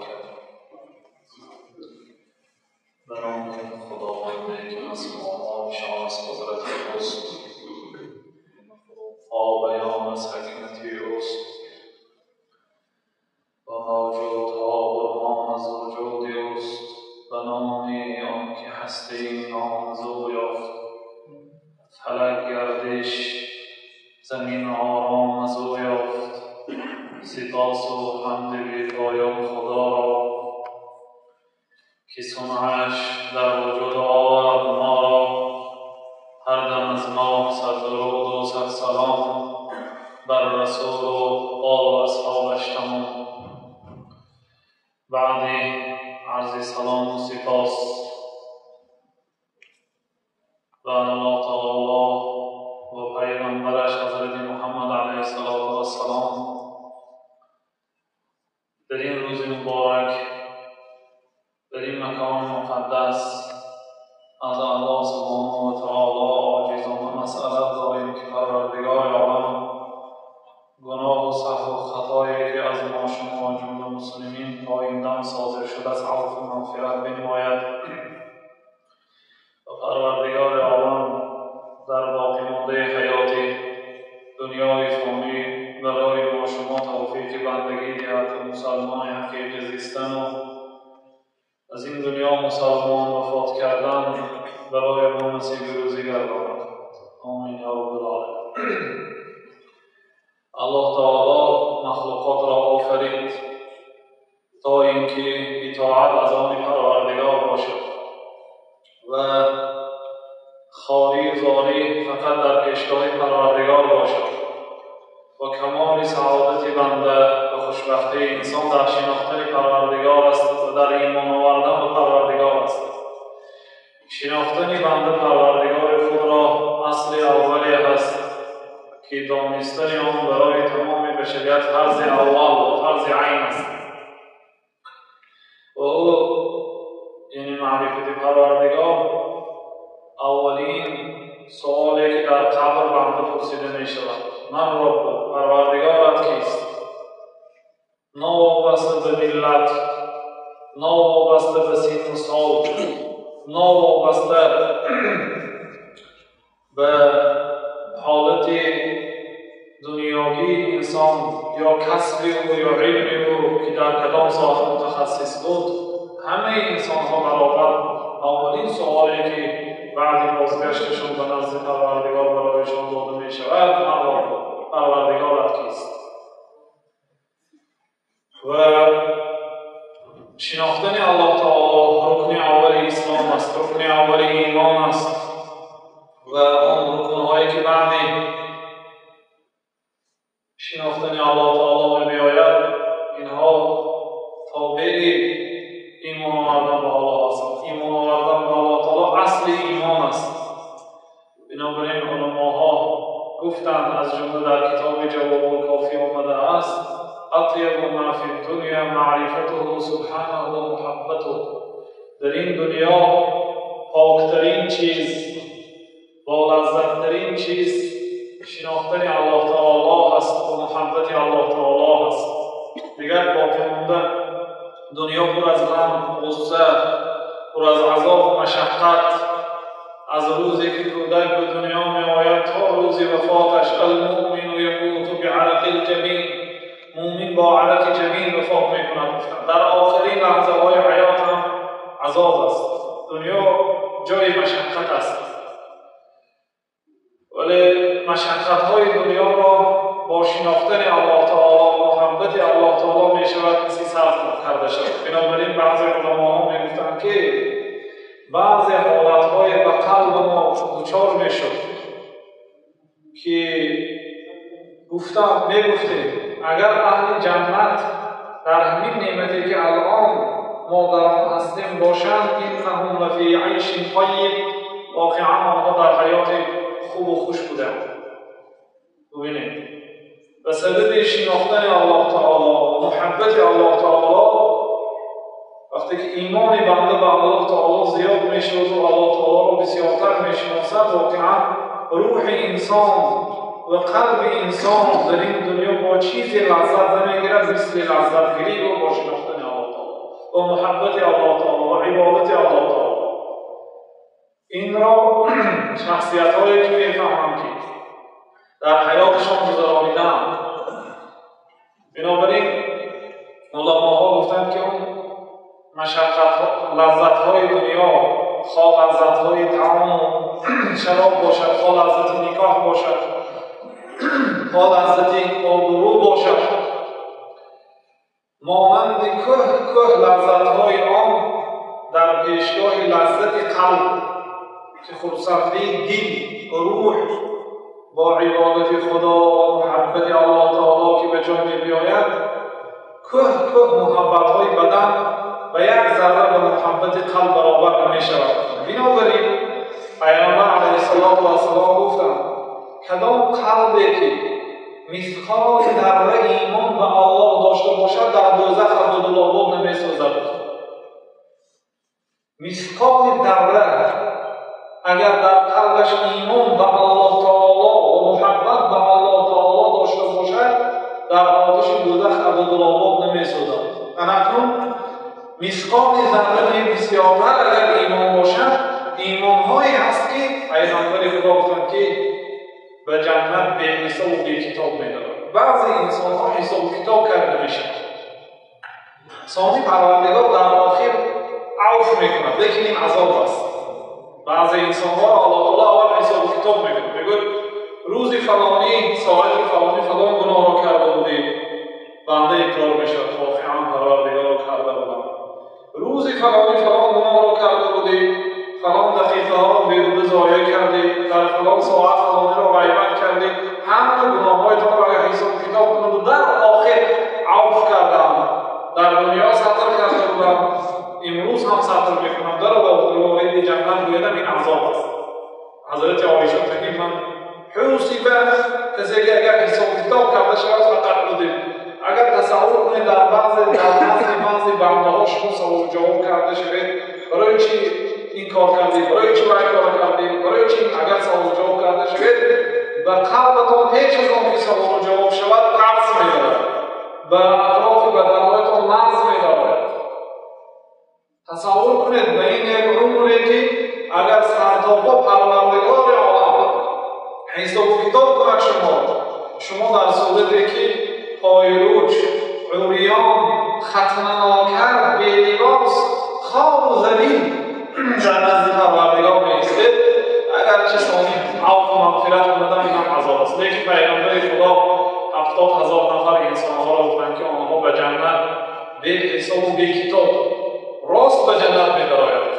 کرد. به نام خداوند که مسموعات شان از قدرت اوست، بیان از حکمتی اوست و موجودها برهان از وجودی اوست. به نامی آن که هستی نام از او یافت، فلک گردش زمین آرام از او یافت. سپاس و حمد بی پایان خدا را که صنعش در وجود آورد ما را. هر دم از ما صد درود و صد سلام بر رسول و آل و اصحابش تمام. بعدی عرض سلام و سپاس و الله تعالی و پیغمبرش حضرت محمد علیه السلام. در این روز مبارک، در این مکان مقدس، از الله سبحانه و تعالی عاجزانه مسئله داریم که پروردگار عالم گناه و سهو و خطایی که از ما شما و جمله مسلمین تا این دم صادر شده است عفو و مغفرت بنماید و پروردگار عالم در باقی مانده حیات دنیای فانی برای ما شما توفیق بندگی دهد، مسلمان حقیقی زیستن و از این دنیا مسلمان وفات کردن برای ما نصیب روزی گرداند. آمین یا رب العالمین. الله تعالی مخلوقات را آفرید تا اینکه اطاعت از آن پروردگار باشد و خواری و زاری فقط در پیشگاه پروردگار باشد و کمال سعادت بنده و خوشبختی انسان در شناختن پروردگار است و در ایمان آوردن به پروردگار است. شناختن بنده پروردگار خود را اصل اولی است که دانستن آن برای تمام بشریت فرض اول و فرض عین است و او یعنی معرفت پروردگار اولین سوالی که در قبر بنده پرسیده می شود: من رب، پروردگارت کیست؟ نوابسته به ملت، نوابسته به سن و سال، نوابسته به حالت دنیاوی انسان یا کسب او یا علم او که در کدام ساحه متخصص بود، همه انسان ها برابر. اولین سوالی که بعد بازگشتشون به نزد پروردگار برایشان داده می شود: من رب، پروردگارت کیست؟ و شناختن الله تعالی رکن اول اسلام است، رکن اول ایمان است و آن رکنهایی که بعد شناختن الله تعالی می بیاید اینها تابع ایمان آوردن به الله است. ایمان آوردن به الله تعالی اصل ایمان است. بنابراین علماها گفتند، از جمله در کتاب جواب الکافی آمده است: اطیب ما فی الدنیا معرفته سبحانه و محبته. در این دنیا پاکترین چیز، با لذتترین چیز شناختن الله تعالی است و محبت الله تعالی است. دیگر باقی مانده دنیا پر از غم، غصه، پر از عذاب و مشقت. از روزی که کودک به دنیا می آید تا روزی وفاتش: المؤمن یموت بعرق الجبین. مؤمن با عرق جبین وفات می کند. در آخرین لحظه های حیات هم عذاب است. دنیا جای مشقت است، ولی مشقت های دنیا را با شناختن الله تعالی و محبت الله تعالی می شود کسی صرف کرده شد. بنابراین بعضی علماها می گفتند که بعضی حالت های به قلب ما دچار می شد که می گفتیم اگر اهل جنت در همین نعمتی که الان ما در آن هستیم باشند، اینهم لفی عیش طیب، واقعا آنها در حیات خوب و خوش بودند. ببینید، به سبب شناختن الله تعالی و محبت الله تعالی، وقتی که ایمان بنده به الله تعالی زیاد می شود و الله تعالی را بسیارتر می شناسد، واقعا روح انسان و قلب انسان در این دنیا با چیزی لذت نمیگیرد مثل لذت گیری و با شناختن الله تعالی. و محبت الله تعالی و عبادت الله تعالی. این را شخصیت هایی که میفهمم که در حیاتشان گذرانیدن. بنابراین علماها گفتند که اون مشقت لذت های دنیا، خواه لذت های طعام شراب باشد، خواه لذت نکاح باشد، خواه لذت آبرو باشد، مانند که لذت های آن در پیشگاه لذت قلب که خرسندی دل و روح با عبادت خدا و محبت الله تعالی که به جای بیاید، که محبت های بدن و یک ذره به محبت قلب برابر نمی شود. بنابراین پیامبر علیه السلام گفتند کدام قلبی که مثقال ذره ایمان به الله داشته باشد در دوزخ ابدالآباد نمی سازد. مثقال ذره اگر در قلبش ایمان به الله تعالی و محبت به الله تعالی داشته باشد در آتش دوزخ ابدالآباد نمی سازد. اکنون مثقال ذره بسیارتر اگر ایمان باشد، ایمانهایی هست که پیغمبر خدا گفتند که به جنت به حساب و به کتاب می‌دارد. بعضی انسان‌ها حساب و کتاب کرده میشن. ثانی پروردگار در آخر عفو میکند، لیکن این عذاب است. بعضی انسان‌ها را الله تعالی اول حساب و کتاب میکند، میگه روز فلانی ساعت فلانی فلان گناه را کرده بودی، بنده اقرار میشد واقعا پروردگار را کرده بودم. روز فلانی فلان گناه را کرده بودی، فلان دقیقه ها را بیهوده ضایع کردی، در فلان ساعت فلانی را غیبت کردی، همه گناه‌هایتان را حساب کتاب کنند و در آخر عفو کردم. در دنیا سطر کرده بودم، امروز هم سطر میکنم، در وارد جنت گویدم. این عذاب است. حضرت عایشه میگه من حوسی به کسی که اگر حساب کتاب کرده شود فقط بودیم. اگر تصور کنید در بعضی بنده ها شما سوال جواب کرده شوید، برای چی این کار کردی، برای چی برای کار کردی، برای چی اگر سوال جواب کرده شوید به قلبتان پیش از آن که سوال جواب شود قرض می‌دارد، به اطراف بدنهایتان مرز می‌دارد. تصور کنید به این یک عمری که اگر سرتاپا پروردگار عالم حساب و کتاب کند شما در صورتی که پایلوچ، عریان، ختنه ناکر، بی‌لباس، خواب و ذلیل در نزد پروردگار می‌ایستید، اگرچه ثانی عفو و مغفرت کند این هم عذاب است. لیکن پیغمبر خدا 70,000 نفر انسان‌ها را گفتند که آنها به جنت به حساب و به کتاب راست به جنت می‌درآیند.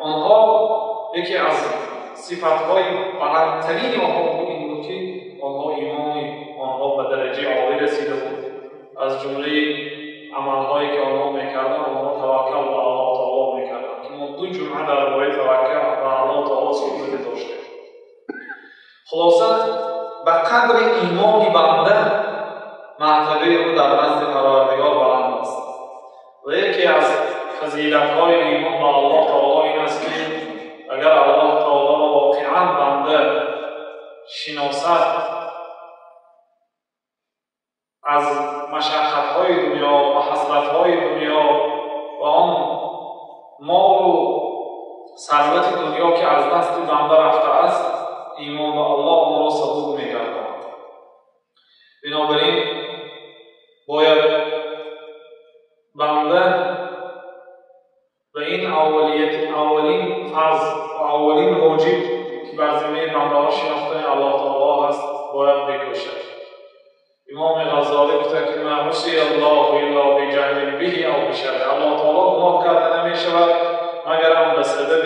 آنها یکی از صفت‌های بلندترین آنها این بود که آنها ایمانی آنها به درجه عالی رسیده بود. از جمله عمل‌هایی که آنها می‌کردند، آنها توکل به الله تعالی می‌کردند که ما دو جمعه در باره توکل به الله تعالی صحبت داشتیم. خلاصه به قدر ایمانی بنده مرتبه او در نزد پروردگار بلند است. و یکی از فضیلت‌های ایمان به الله تعالی این است که اگر الله تعالی را واقعاً بنده شناسد، از مشقت‌های دنیا و حسرت‌های دنیا و آن مال و ثروت دنیا که از دست بنده رفته است، ایمان به الله آن را صبور می‌گرداند. بنابراین باید بنده به این اولین فرض و اولین واجب که بر ذمه بنده‌ها شناختن الله تعالی است باید بکوشد. امام غزالی گفته که ما عصی الله الا بجهل به او بشرع. الله تعالی گناه کرده نمی‌شود مگر هم به سبب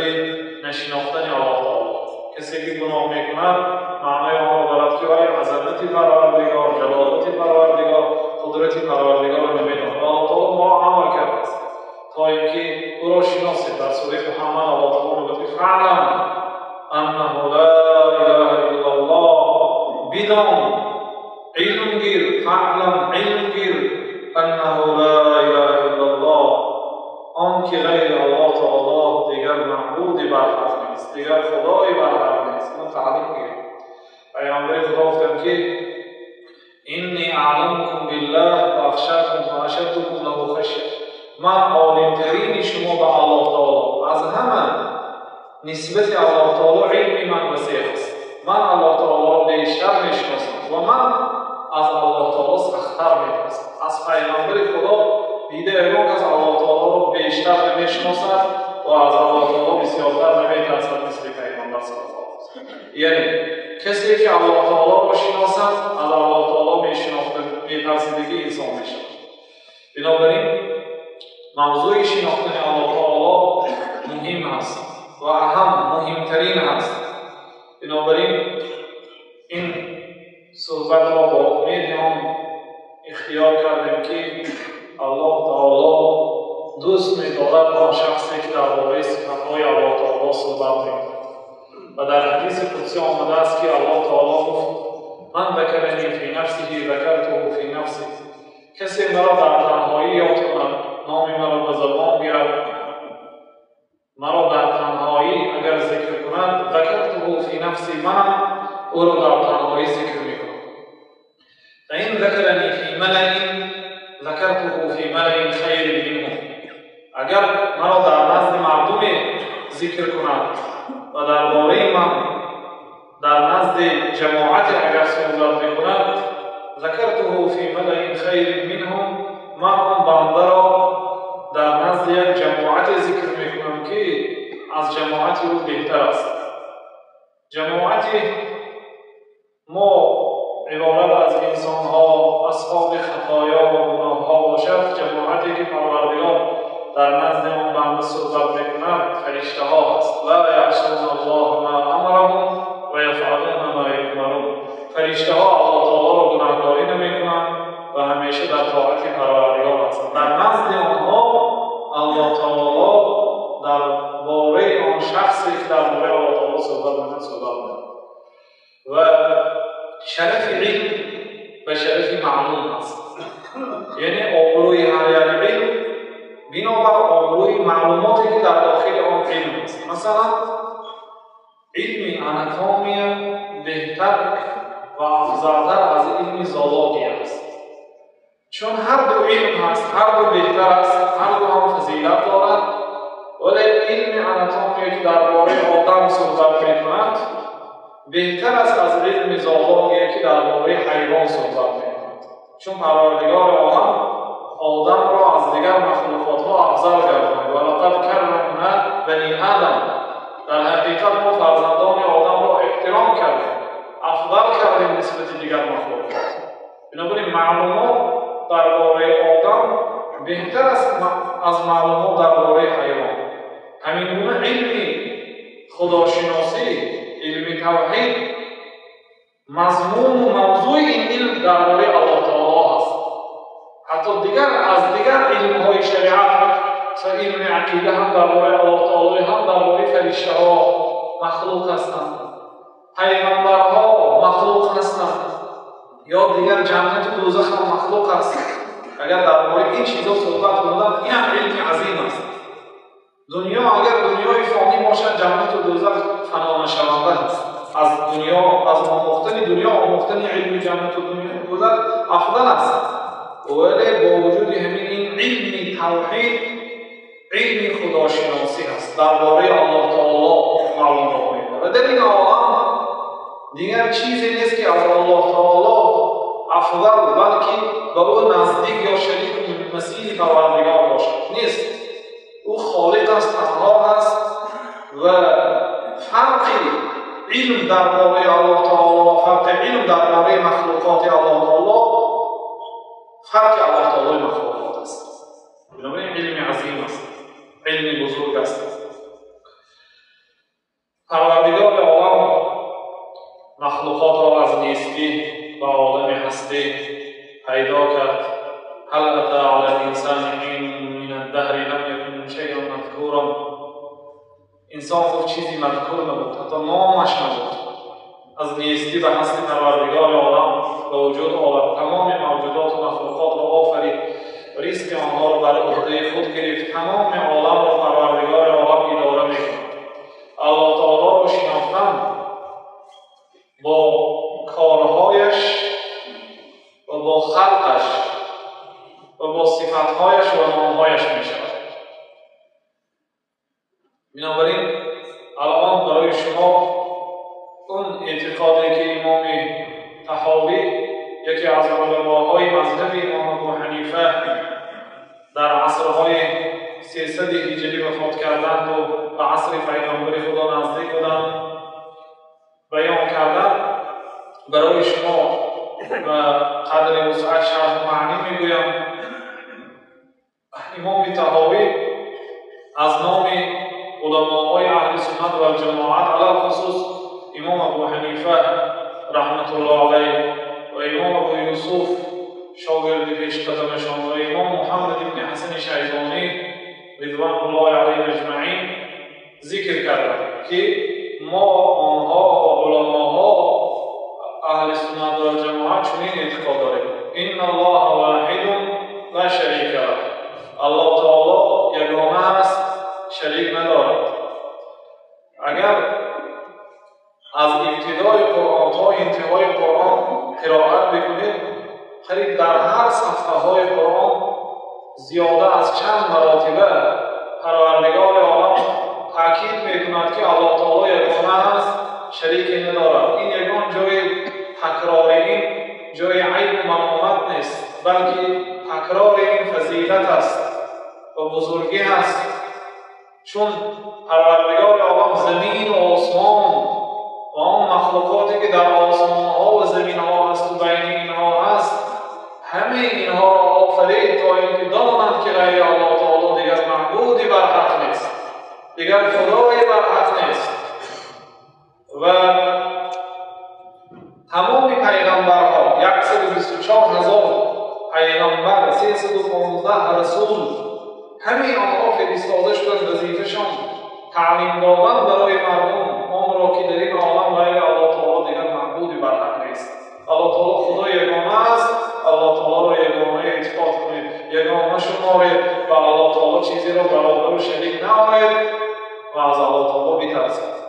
نشناختن الله تعالی. کسی که گناه می‌کند معنای آن را دارد که آیا عظمت پروردگار، جلالت پروردگار، قدرت پروردگار را نمی‌داند. الله تعالی ما را عمل کرده است تا اینکه او را شناسید. در سوره محمد الله تعالی میگوید فعلم انه لا اله الا الله، بدان علم گیر، فعلم علم گیر انه لا اله الا الله، آن که غیر الله تعالی دیگر معبودی بر حق نیست، دیگر خدایی بر حق نیست. اینو تعلیم گیر. پیامبر خدا گفتند که انی اعلمکم بالله و اخشاکم و اشدکم له خشیه. من عالمترین شما به الله تعالی، از همه نسبت الله تعالی علمی من وسیع است. من الله تعالی را بیشتر میشناسم و من از الله تعالی سخت‌تر میترسم. از پیغمبر خدا دیده اون کس الله تعالی را بیشتر نمیشناسد و از الله تعالی بسیارتر نمیترسد مثل پیغمبر صلی الله علیه و سلم. یعنی کسی که الله تعالی را شناسد از الله تعالی میترسیدگی انسان میشود. بنابراین موضوع شناختن الله تعالی مهم است و اهم مهمترین است. بنابراین این صحبت را با امید هم اختیار کردیم که الله تعالی دوست می‌دارد آن شخصی که درباره صفات‌های الله تعالی صحبت می‌کند. و در حدیث قدسی آمده است که الله تعالی گفت من ذکرنی فی نفسه ذکرته فی نفسی. کسی مرا در تنهایی یاد کند، نام مرا به زبان گیرد، مرا در تنهایی اگر ذکر کند، ذکرته فی نفسی، من او را در تنهایی ذکر میکنم. و این ذکرنی فی ملئ ذکرته فی ملئ خیر منه. اگر مرا در نزد مردم ذکر کند و درباره من در نزد جماعت اگر صحبت میکند، ذکرته فی ملئ خیر منهم، من آن بنده را در نزد یک جماعت ذکر میکنم که از جماعت او بهتر است. جماعت ما عبارت از انسان ها اصحاب خطایا و گناه ها باشد. جماعتی که پروردگار در نزد آن بنده صحبت میکند فرشته ها هست. لا یعصون الله ما امرهم و یفعلون ما یؤمرون. فرشته ها الله تعالی را گناهکاری نمیکنند و همیشه در طاعت پروردگار هستند. در نزد آنها الله تعالی درباره آن شخصی که درباره الله تعالی صحبت میکند صحبت میکند. و شرف علم و شرف معلوم است. یعنی آبروی هر یک علم بنابر آبروی معلوماتی که در داخل آن علم است. مثلا علم آناتومی بهتر و افضلتر از علم زولوژی است. چون هر دو علم هست، هر دو بهتر است، هر دو هم فضیلت دارد. ولی علم آناتومی که درباره آدم صحبت میکند بهتر است از علم زولوژی که درباره حیوان صحبت میکند. چون پروردگار عالم آدم را از دیگر مخلوقات ها افضل گرداند. ولقد کرمنا بنی آدم، در حقیقت ما فرزندان آدم را احترام کردیم، افضل کردیم نسبت دیگر مخلوقات. بنابراین معلومات درباره آدم بهتر است از معلومات درباره حیوان. همین گونه علم خداشناسی، علم توحید، مضمون و موضوع این علم درباره الله تعالی هست. حتی دیگر از دیگر علم‌های شریعت، مثل علم عقیده هم درباره الله تعالی، هم درباره فرشته ها مخلوق هستند، پیغمبرها مخلوق هستند، یا دیگر جنت و دوزخ هم مخلوق است. اگر درباره این چیزا صحبت کنند، این هم علم عظیم است. دنیا اگر دنیای فانی باشد، جنت و دوزخ فنا نشونده است. از دنیا، از آموختن دنیا، آموختن علم جنت و دوزخ افضل است. ولی با وجود همین این علم توحید، علم خداشناسی است، درباره الله تعالی معلومات می‌دهد. و در این عالم دیگر چیزی نیست که از الله تعالی افضل، بلکه به او نزدیک یا شریک مسیح پروردگار باشد نیست. او خالق است، تنها است و فرق علم درباره الله تعالی و فرق علم درباره مخلوقات الله تعالی فرق الله تعالی مخلوقات است. بنابراین علم عظیم است، علم بزرگ است. پروردگار عالم مخلوقات را از نیستی و عالم هستی پیدا کرد. هل اتى على الانسان حين من الدهر لم يكن شيئا مذكورا. انسان خود چیزی مذکور نبود، حتی نامش نبود. از نیستی به هستی پروردگار عالم به وجود آورد. تمام موجودات و مخلوقات را آفرید، ریسک آنها را بر عهده خود گرفت. تمام عالم را پروردگار عالم اداره میکند. الله تعالی را شناختن با کارهایش و با خلقش و با صفتهایش و نامهایش وارثش می شود. بنابراین الان برای شما اون اعتقادی که امام طحاوی یکی از علماهای مذهب امام ابو حنیفه در عصرهای 300 هجری وفات کردند و به عصر پیامبر خدا نزدیک بودند بیان کردند، برای شما و قدر وسعت شرح معنی میگویم. امام طحاوی از نام علماء اهل سنت و جماعت علی خصوص امام ابو حنیفه رحمت الله علیه و امام ابو یوسف شاگرد پیش قدمشان و امام محمد بن حسن شیبانی رضوان الله علیهم اجمعین ذکر کردند که ما آنها و علماها اهل سنت و جماعت چنین اعتقاد داریم: ان الله واحد لا شریک له، الله تعالی یگانه است، شریک ندارد. اگر از ابتدای قرآن تا انتهای قرآن قرائت بکنید، قریب در هر صفحه های قرآن زیاده از چند مراتبه پروردگار عالم تاکید میکند که الله تعالی یگانه است، شریک ندارد. این یگان جای تکرار این جای عیب و ملامت نیست، بلکه تکرار این فضیلت است و بزرگی است، چون پروردگار عالم زمین و آسمان و آن مخلوقاتی که در آسمان ها و زمین ها هست و بین اینها هست، همه اینها را آفرید تا اینکه دانند که غیر الله تعالی دیگر معبودی بر حق نیست، دیگر خدایی بر حق نیست. و تمام پیغمبرها 124,000 پیغمبر، 315 رسول، همه آنها فرستاده شدند. وظیفه‌شان تعلیم دادن برای مردم آن را که در این عالم غیر الله تعالی دیگر معبودی بر حق نیست. الله تعالی خدای یگانه است، الله تعالی را یگانه اعتقاد کنید، یگانه شمارید و الله تعالی چیزی را برابر و شریک نآورید و از الله تعالی بترسید.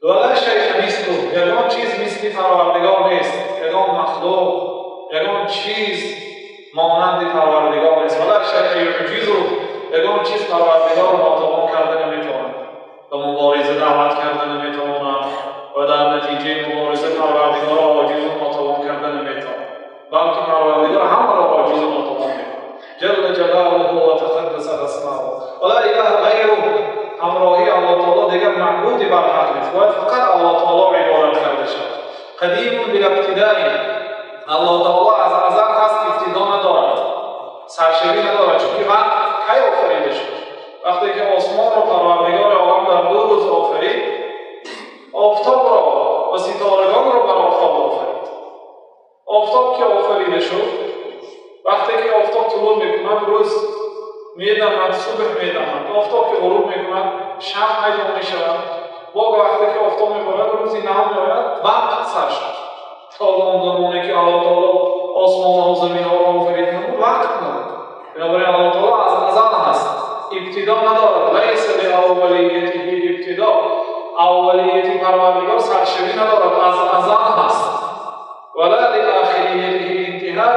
ولا شیء مثله، یگان چیز مثل پروردگار نیست، یگان مخلوق، یگان چیز مانند پروردگار نیست. ولا شیء یعجزه، یگان چیز پروردگار را ناتوان کرده نمیتواند، به مبارزه دعوت کرده نمیتواند و در نتیجه مبارزه پروردگار را عاجز و ناتوان کرده نمیتواند، بلکه پروردگار همه را عاجز و ناتوان میکند. جل جلاله و تقدس اسماؤه ولا اله غیره، همراهی الله تعالی دیگر معبودی بر حق نیست، باید فقط الله تعالی عبادت کرده شود. قدیم بالابتداء، الله تعالی از ازل هست، ابتدا ندارد، سرشبی ندارد، چون وقت کی آفریده شد؟ وقتی که آسمان را پروردگار عالم در 2 روز آفرید، آفتاب را و ستارگان را بر آفتاب آفرید. آفتاب که آفریده شد، وقتی که آفتاب طلوع میکند روز میدمد، صبح میدمد. آفتاب که غروب میکند شب پیدا میشود. وقتی که آفتاب میبارد روزی نو میآید، وقت سر شد. تا اون زمانی که الله تعالی آسمان و زمین ها را آفرید نمود، وقت نمود. بنابراین الله تعالی از ازل هست، ابتدا ندارد. لیس لاولیته ابتدا، اولیت پروردگار سرشبی ندارد، از ازل هست. ولا لآخریته انتها،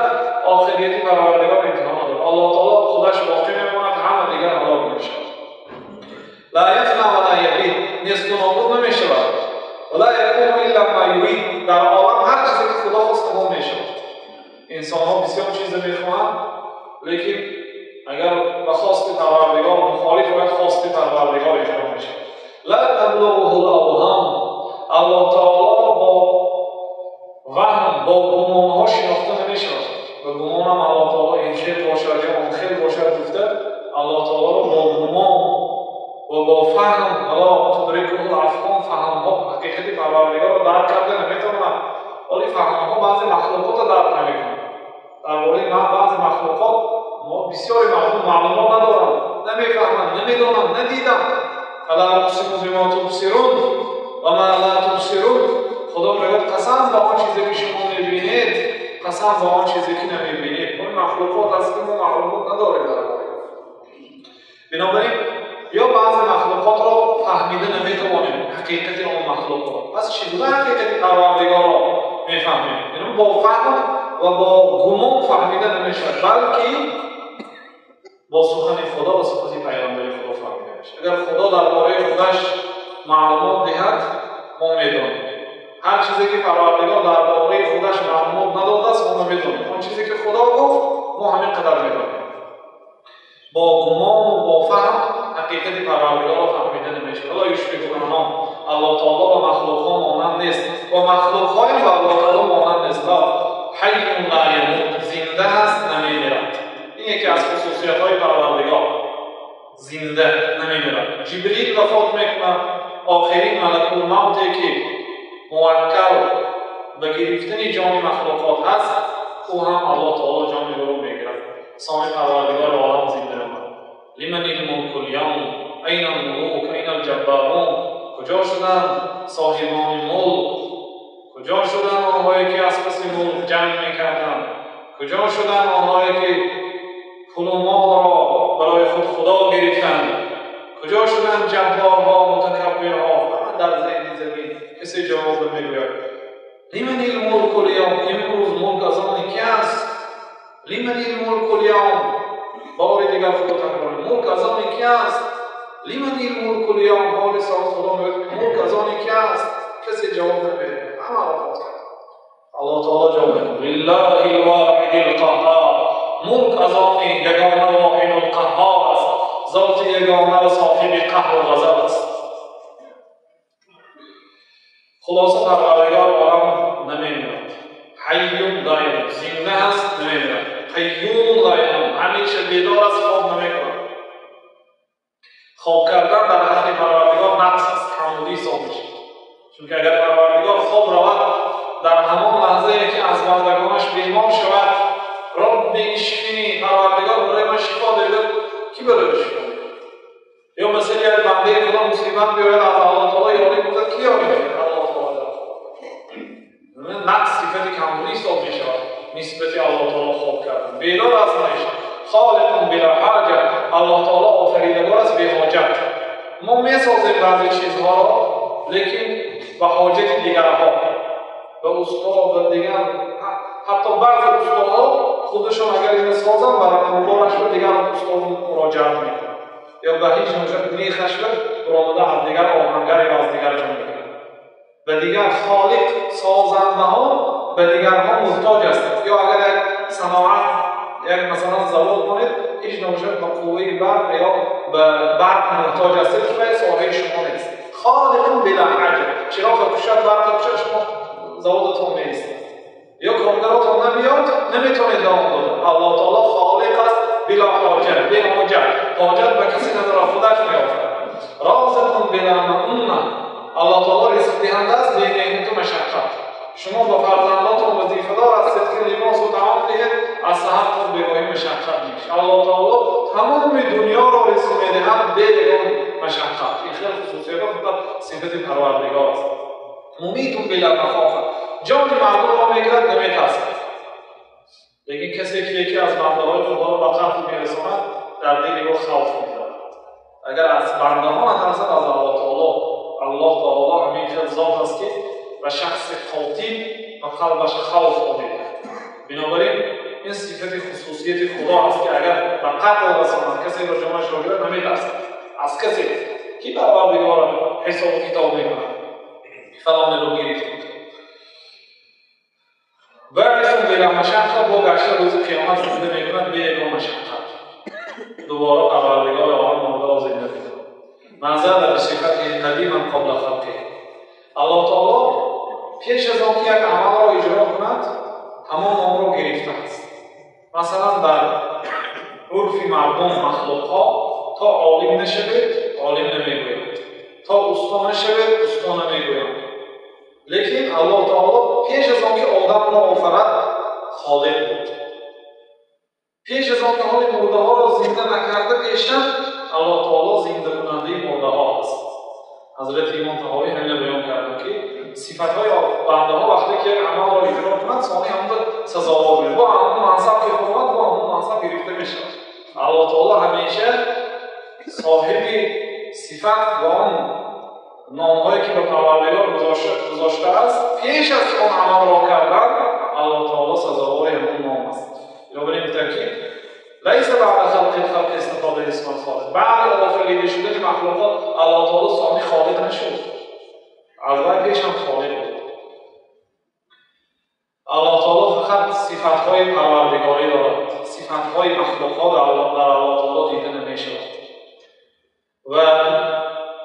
آخریت پروردگار انتها ندارد. الله تعالی خودش باقی میماند، همه دیگر هلاک میشود. لا یفنی ولا یبید، نیست و نابود نمیشود. ولا یکون الا ما یرید، در عالم هر چیزی که خدا خواست تمام میشود. انسان ها بسیار چیز میخواهند، لیکن اگر به خواست پروردگار مخالف باید خواست پروردگار اجرا میشه. لا تبلغه الاوهام، الله تعالی با وهم، با گمان ها شناخته نمیشود. و گمان هم الله تعالی این خیل باشد یا اون خیل باشد گفته، الله تعالی را با گمان و با فهم، حالا تدریکه الافهام، فهم ها حقیقت پروردگار را درک کرده نمیتواند، ولی فهم ها بعضی مخلوقات را درک نمیکنند. درباره بعضی مخلوقات ما بسیاری معلومات ندارند، نمیفهمند، نمیدانند، ندیدند. فلا اقسم بما تبصرون و ما لا تبصرون، خدا میگوید قسم به آن چیزی که شما میبینید، قسم به آن چیزی که نمیبینید. اون مخلوقات از که ما معلومات نداریم درباره. بنابراین یا بعضی مخلوقات را فهمیده نمیتوانیم، حقیقت اون مخلوقات. پس چگونه حقیقت پروردگار را میفهمیم؟ یعنی با فهم و با گمان فهمیده نمیشود، بلکه با سخن خدا و سخن پیامبر خدا فهمیده میشه. اگر خدا درباره خودش معلومات دهد ما میدانیم، هر چیزی که پروردگار درباره خودش معلومات نداده است ما نمیدانیم. اون چیزی که خدا گفت ما همین قدر میدانیم. با گمان و با فهم حقیقت پروردگار را فهمیده نمیشه. الله یشبه الانام، الله تعالی و مخلوق‌ها مانند نیست و مخلوق‌ها هم با الله تعالی مانند نیست. حی لا یموت، زنده است نمیمیرد. این یکی از خصوصیت‌های پروردگار، زنده نمیمیرد. جبریل وفات میکنه، آخرین ملک الموتی که موکل به گرفتن جان مخلوقات هست او هم الله تعالی جان او را میگیرد. سامی پروردگار عالم زنده نماند. لمن الملک اليوم، این الملوک، این الجبارون، کجا شدند صاحبان ملک؟ کجا شدند آنهایی که از پس ملک جنگ میکردند؟ کجا شدند آنهایی که پول و مال را برای خود خدا گرفتند؟ کجا شدند جبارها، متکبرها؟ همه در زمین کسی جواب نمیگوید. لمن الملک اليوم، امروز ملک از آن کی است؟ لمن الملک اليوم، بار دیگر خدا تکرار، ملک از آن کی است؟ لمن الملک اليوم، بار سال خدا میگوید ملک از آن کی است؟ کسی جواب نمیده، همه وفات کرد. الله تعالی جواب میده لله الواحد القهار، ملک از آن یگانه واحد القهار است، ذات یگانه و صاحب قهر و غضب است. خلاصه پروردگار عالم نمیمیرد. حی لا یموت، زنده است نمیمیرد. قیوم لا ینام، همیشه بیدار است، خواب نمیکند. خواب کردن در حق پروردگار نقص است، کمبودی حساب میشه. چون که اگر پروردگار خواب رود در همان لحظه که از بندگانش بیمار شود رب اشفینی، پروردگار برای من شفا دهد، کی برای شفا دهد؟ یا مثلا یک بنده خدا مصیبت بیاید از الله تعالی یاری بوده، کی یاری می‌کند؟ الله تعالی. نقص صفت کمبودی حساب میشود نسبت الله تعالی خواب کردن. بیدار است نمیشه. خالق بلا حاجت، الله تعالی آفریدگار است بی حاجت. ما میسازیم بعضی چیزها را لیکن به حاجت دیگرها، به استاد و دیگر، حتی بعضی استادها خودشون اگر این سازن برای مبارش به دیگر استاد مراجعت میکنن یا به هیچ نوجه میخش برآمده از دیگر آهنگری از دیگر جان میکنن. به دیگر خالق سازنده ها به دیگرها محتاج است. یا اگر یک صناعت یک مثلا زوال کنید هیچ نوجه به قوه برق یا به برق محتاج است که به ساحه شما نیست. خالق بلا حاجت، چراغ کشد برق کشد شما زوالتون نیست یا کارگراتون نمیاد نمیتونید دوام داد. الله تعالی خالق است بلا حاجت، بی حاجت، حاجت به کسی نداره، خودش میآفرد. رازق بلا مؤونة، الله تعالی رزق دهنده است بی محنت و مشقت. شما با فرزندانتون وظیفه‌دار هستید که لباس و طعام دهید، از سحر تا بیگاهی مشقت میشه. الله تعالی تمام دنیا را رزق میدهد بی مشقت. این خیلی خصوصیت خود صفت پروردگار است. ممیت بلا مخافت، جان مردم را میگیرد نمیترسد. لیکن کسی که یکی از بنده‌های خدا را به قتل میرساند در دل او خوف می‌دارد. اگر از بنده‌ها نترسد از الله تعالی، الله تعالی همین خیلی ذات است که و شخص قاطع و قلبش خوف آورده. بنابراین این صفت خصوصیت خدا است که اگر به قتل رساند کسی را جانش را گیرد نمیترسد از کسی که پروردگار حساب و کتاب میکند فلان رو گرفت. بعدشون بلا مشقت با گشت روز قیامت زنده میکند بلا مشقت. دوباره پروردگار عالم مرده را زنده میکند. منظر در صفت قدیما قبل خلقه. الله تعالی پیش از آن که یک عمل را اجرا کند تمام آن را گرفته است. مثلا در عرف مردم مخلوقها تا عالم نشوید عالم نمیگوید، تا استا نشوید استا نمیگوید. لیکن الله تعالی پیش از آن که آدم را آفرد خالق بود. پیش از آن که حال مرده ها را زنده نکرده پیشتر الله تعالی زنده کننده مرده ها است. حضرت امام طحاوی همین بیان کردند که صفت‌های بنده ها وقتی که عمل را اجرا کنند ثانی هم سزاوار می‌شود. با همون منصب که فرمود با همون منصب گرفته می‌شود. الله تعالی همیشه صاحب صفت و آن نام‌هایی که به پروردگار گذاشته است پیش از آن عمل را کردن الله تعالی سزاوار همون نام است. بنابراین تاکید لیس بعد خلق استفاده اسم خالق. بعد آفریده شدن مخلوقات الله تعالی ثانی خالق نشد، از اول پیش هم خالق بود. الله تعالی فقط صفت‌های پروردگاری دارد، صفت‌های مخلوقات در الله تعالی دیده نمی‌شود و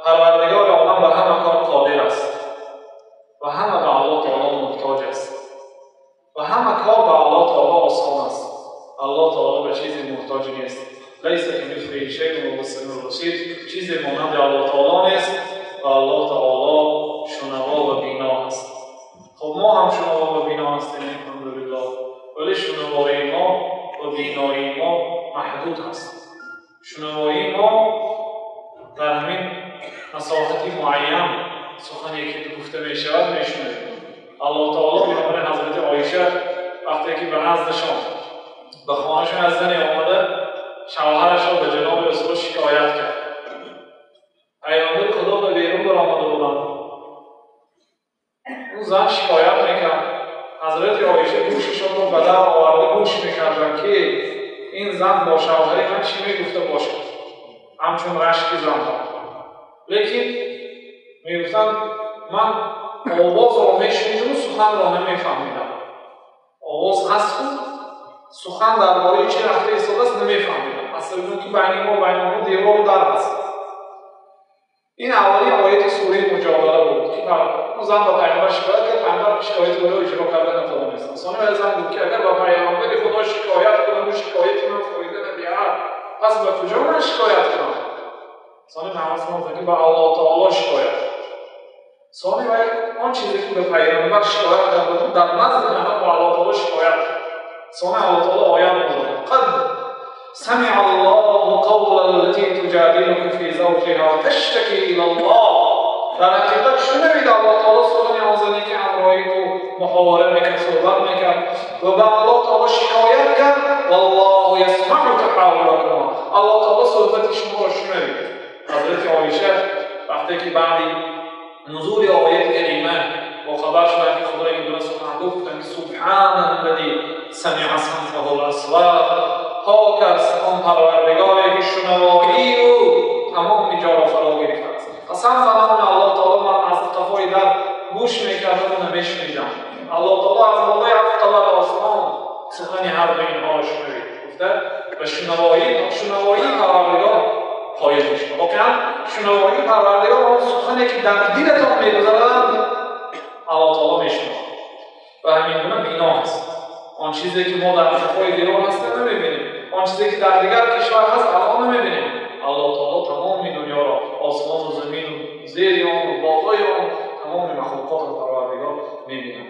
پروردگار عالم به همه کار قادر است و همه به الله تعالی محتاج است و همه کار به الله تعالی آسان است. الله تعالی به چیزی محتاج نیست. لیس کمثله شیء و هو السمیع البصیر. چیزی مانند الله تعالی نیست و الله تعالی شنوا و بینا است. خب ما هم شنوا و بینا هستیم الحمدلله، ولی شنوایی ما و بینایی ما محدود هست. شنوایی ما در همین مساحتی معین سخنی که گفته می شود میشنویم. الله تعالی پیامبر حضرت عایشه وقتی که به نزدشان به خانه‌شان از زنی آمده، شوهرش را به جناب رسول شکایت کرد. پیامبر خدا به بیرون برآمده بودند. اون زن شکایت میکرد. حضرت عایشه گوششان رو به در آورده گوش میکردن که این زن با شوهری من چی میگفته باشد، همچون رشک زن. لیکن میگفتن من آواز را میشنیدم و سخن را نمیفهمیدم. آواز هست بود، سخن درباره چه رفته ایستاده است نمیفهمیدم. اصلا بدون که بین ما و بین آنها دیوار در است. این اولی آیت سوره مجادله بود که اون زن با پیامبر شکایت کرد، پیامبر شکایت او را اجرا کردن نتوانست. ثانی زن بود که اگر با پیامبر خدا شکایت کنم و شکایت من فایده نمی‌دهد، پس به کجا من شکایت کنم؟ ثانی پیامبر که با الله تعالی شکایت. ثانی آن چیزی که به پیامبر شکایت کرد در نزد همه با الله تعالی شکایت. ثانی الله تعالی آیات می‌گوید قد سمع الله قول التي تجادلك في زوجها وتشتكي الى الله. در حقیقت شنوید الله تعالی سخن آن زنی که همراهی تو محاوره میکرد، صحبت میکرد و به الله تعالی شکایت کرد. والله یسمع تحاورکما. الله تعالی صحبت شما را شنوید. حضرت عایشه وقتی که بعد نزول آیت کریمه با خبر شدن که خدا این دونه سخن گفتن که سبحان الذی سمع صمته الاصوات، پاک است آن پروردگاری که شنوایی او تمام جا را فرا گرفته است. قسم بر الله تعالی من از قفای در گوش میکردم و نمیشنیدم. الله تعالی از بالای هفت قبر آسمان سخن هر دو اینها را شنوید. گفته به شنوایی پروردگار پایه میشه. واقعا شنوایی پروردگار آن سخنی که در دلتان میگذرد الله تعالی میشنواد و همین گونه بینا است. آن چیزی که ما در صفای دیوار هست نمیبینیم، آن چیزی که در دیگر کشور هست الان نمیبینیم. الله تعالی تمام دنیا را، آسمان و زمین و زیر آن و بالای آن تمام مخلوقات را پروردگار میبینه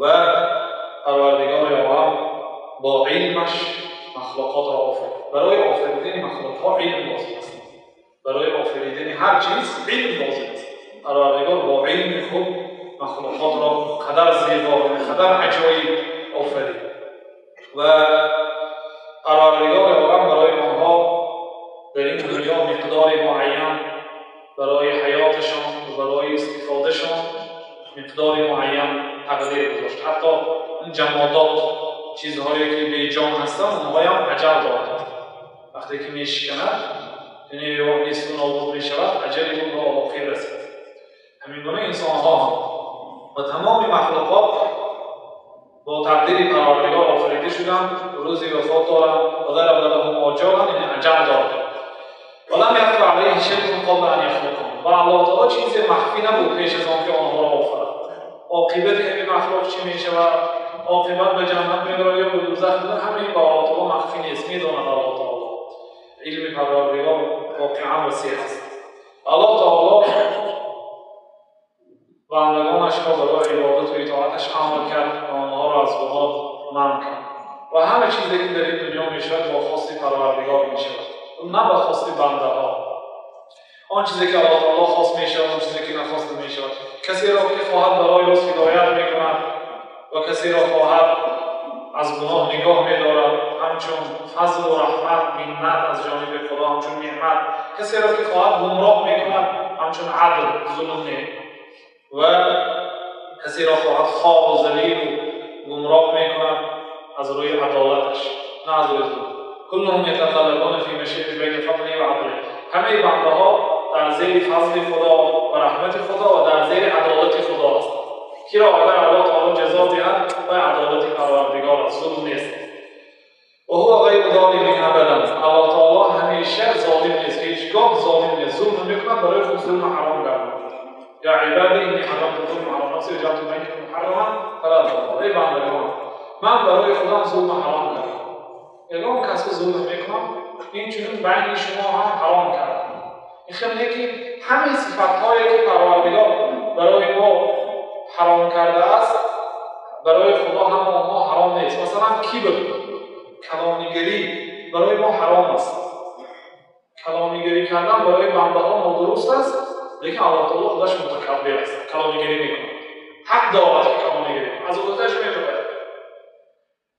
و پروردگار عالم با علمش مخلوقات را آفرید. برای آفریدن مخلوقات علم لازم است. برای آفریدن هر چیز علم لازم است. پروردگار با علم خود مخلوقات را قدر زیبا و قدر عجایب آفرید و پروردگار عالم برای آنها در این دنیا مقدار معین برای حیاتشان و برای استفادهشان مقدار معین تقدیر گذاشت. حتی این جمادات، چیزهایی که بی جان هستند، اونها هم اجل دارند. وقتی که میشکند یعنی نیست و نابود میشود، اجلی اون را آخر رسید. همین گونه انسانها و تمام مخلوقات با تقدیر پروردگار آفریده شدند، روزی وفات دارند و در لهم آجالا، یعنی اجل دارند. ولم یخفی علیه شیء قبل ان یخلقهم. و الله تعالی چیزی مخفی نبود پیش از آن که آنها را آفرید. عاقبت همین مخلوق چی میشود؟ عاقبت به جنت می‌رود یا به دوزخ می‌رود؟ همین با الله تعالی مخفی نیست، می‌داند الله تعالی. علم پروردگار واقعا وسیع است. الله تعالی بندگانش را برای عبادت و اطاعتش امر کرد و آنها را از گناه منع کرد. و همه چیزی که در این دنیا میشود با خواست پروردگار میشود، نه با خواست بنده ها. آن چیزی که الله تعالی خواست میشود، آن چیزی که نخواست نمیشود. کسی را که خواهد برای راست هدایت میکند و کسی را خواهد از گناه نگاه میدارد، همچون فضل و رحمت منت از جانب خدا، همچون نعمت. کسی را که خواهد گمراه میکند، همچون عدل ظلم نه. و کسی را خواهد خوار و ذلیل و گمراه میکند از روی عدالتش، نه از روی ظلم. کلهم یتقلبون فی مشیة بین فضله و عدله. همه بنده ها در زیر فضل خدا و رحمت خدا و در زیر عدالت خدا است. کی را اگر الله تعالی جزا دهد و عدالت پروردگار است، ظلم نیست. و هو غیر ظالم ابدا. الله تعالی همیشه ظالم نیست، هیچگاه ظالم نیست. ظلم میکند برای خود ظلم حرام گرداند. یا عبادی انی حرمت الظلم علی نفسی وجعلته بینکم محرما فلا تظلموا. ای بندگان، من برای خودم ظلم حرام کردم. اگر کسی ظلم میکنم، این چنین بین شما هم حرام کردم. این خیلی که همه صفت‌هایی که پروردگار برای ما حرام کرده است، برای خدا هم آنها حرام نیست. مثلا کبر، کلامیگری برای ما حرام است. کلامیگری کردن برای بنده ها نادرست است، لیکن الله تعالی خودش متکبر است، کلامیگری میکنه. حق دارد که کلامیگری کنه، از خودش میگه.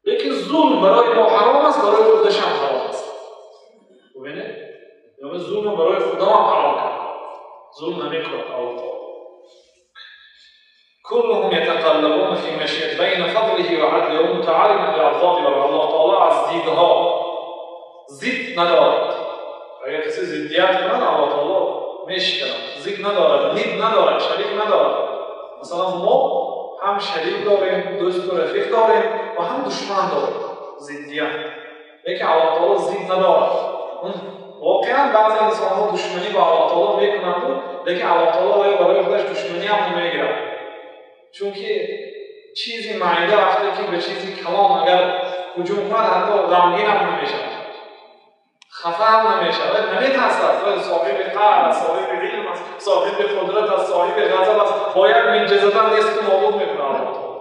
لیکن ظلم برای ما حرام است، برای خودش هم حرام است. ببینید، یعنی ظلم برای خدا هم حرام کرد. ظلم نمیکنه الله تعالی. كلهم يتقلبون في مشيئة بين فضله وعدله ومتعالما بالعذاب الله تعالی از دیدها ضد ندارد. اگر کسی ضدیت کنه الله تعالی میشکنه. ضد ندارد، ند ندارد، شریک ندارد. مثلا ما هم شریک داریم، دوست و رفیق داریم و هم دشمن داریم. ضدیت. لیکن الله تعالی ضد ندارد. واقعا بعضی انسان‌ها دشمنی با الله تعالی میکنند، لیکن الله تعالی برای خودش دشمنی هم نمیگیرد. چون که چیزی معیده وقتی که به چیزی کلام اگر هجوم کنه حتی غمگین هم نمیشه، خفه هم نمیشه، نمیترسد. صاحب قهر، صاحب علم است، صاحب قدرت است، صاحب غضب است، باید منجزدن نیست که معبود میکنه الله تعالی.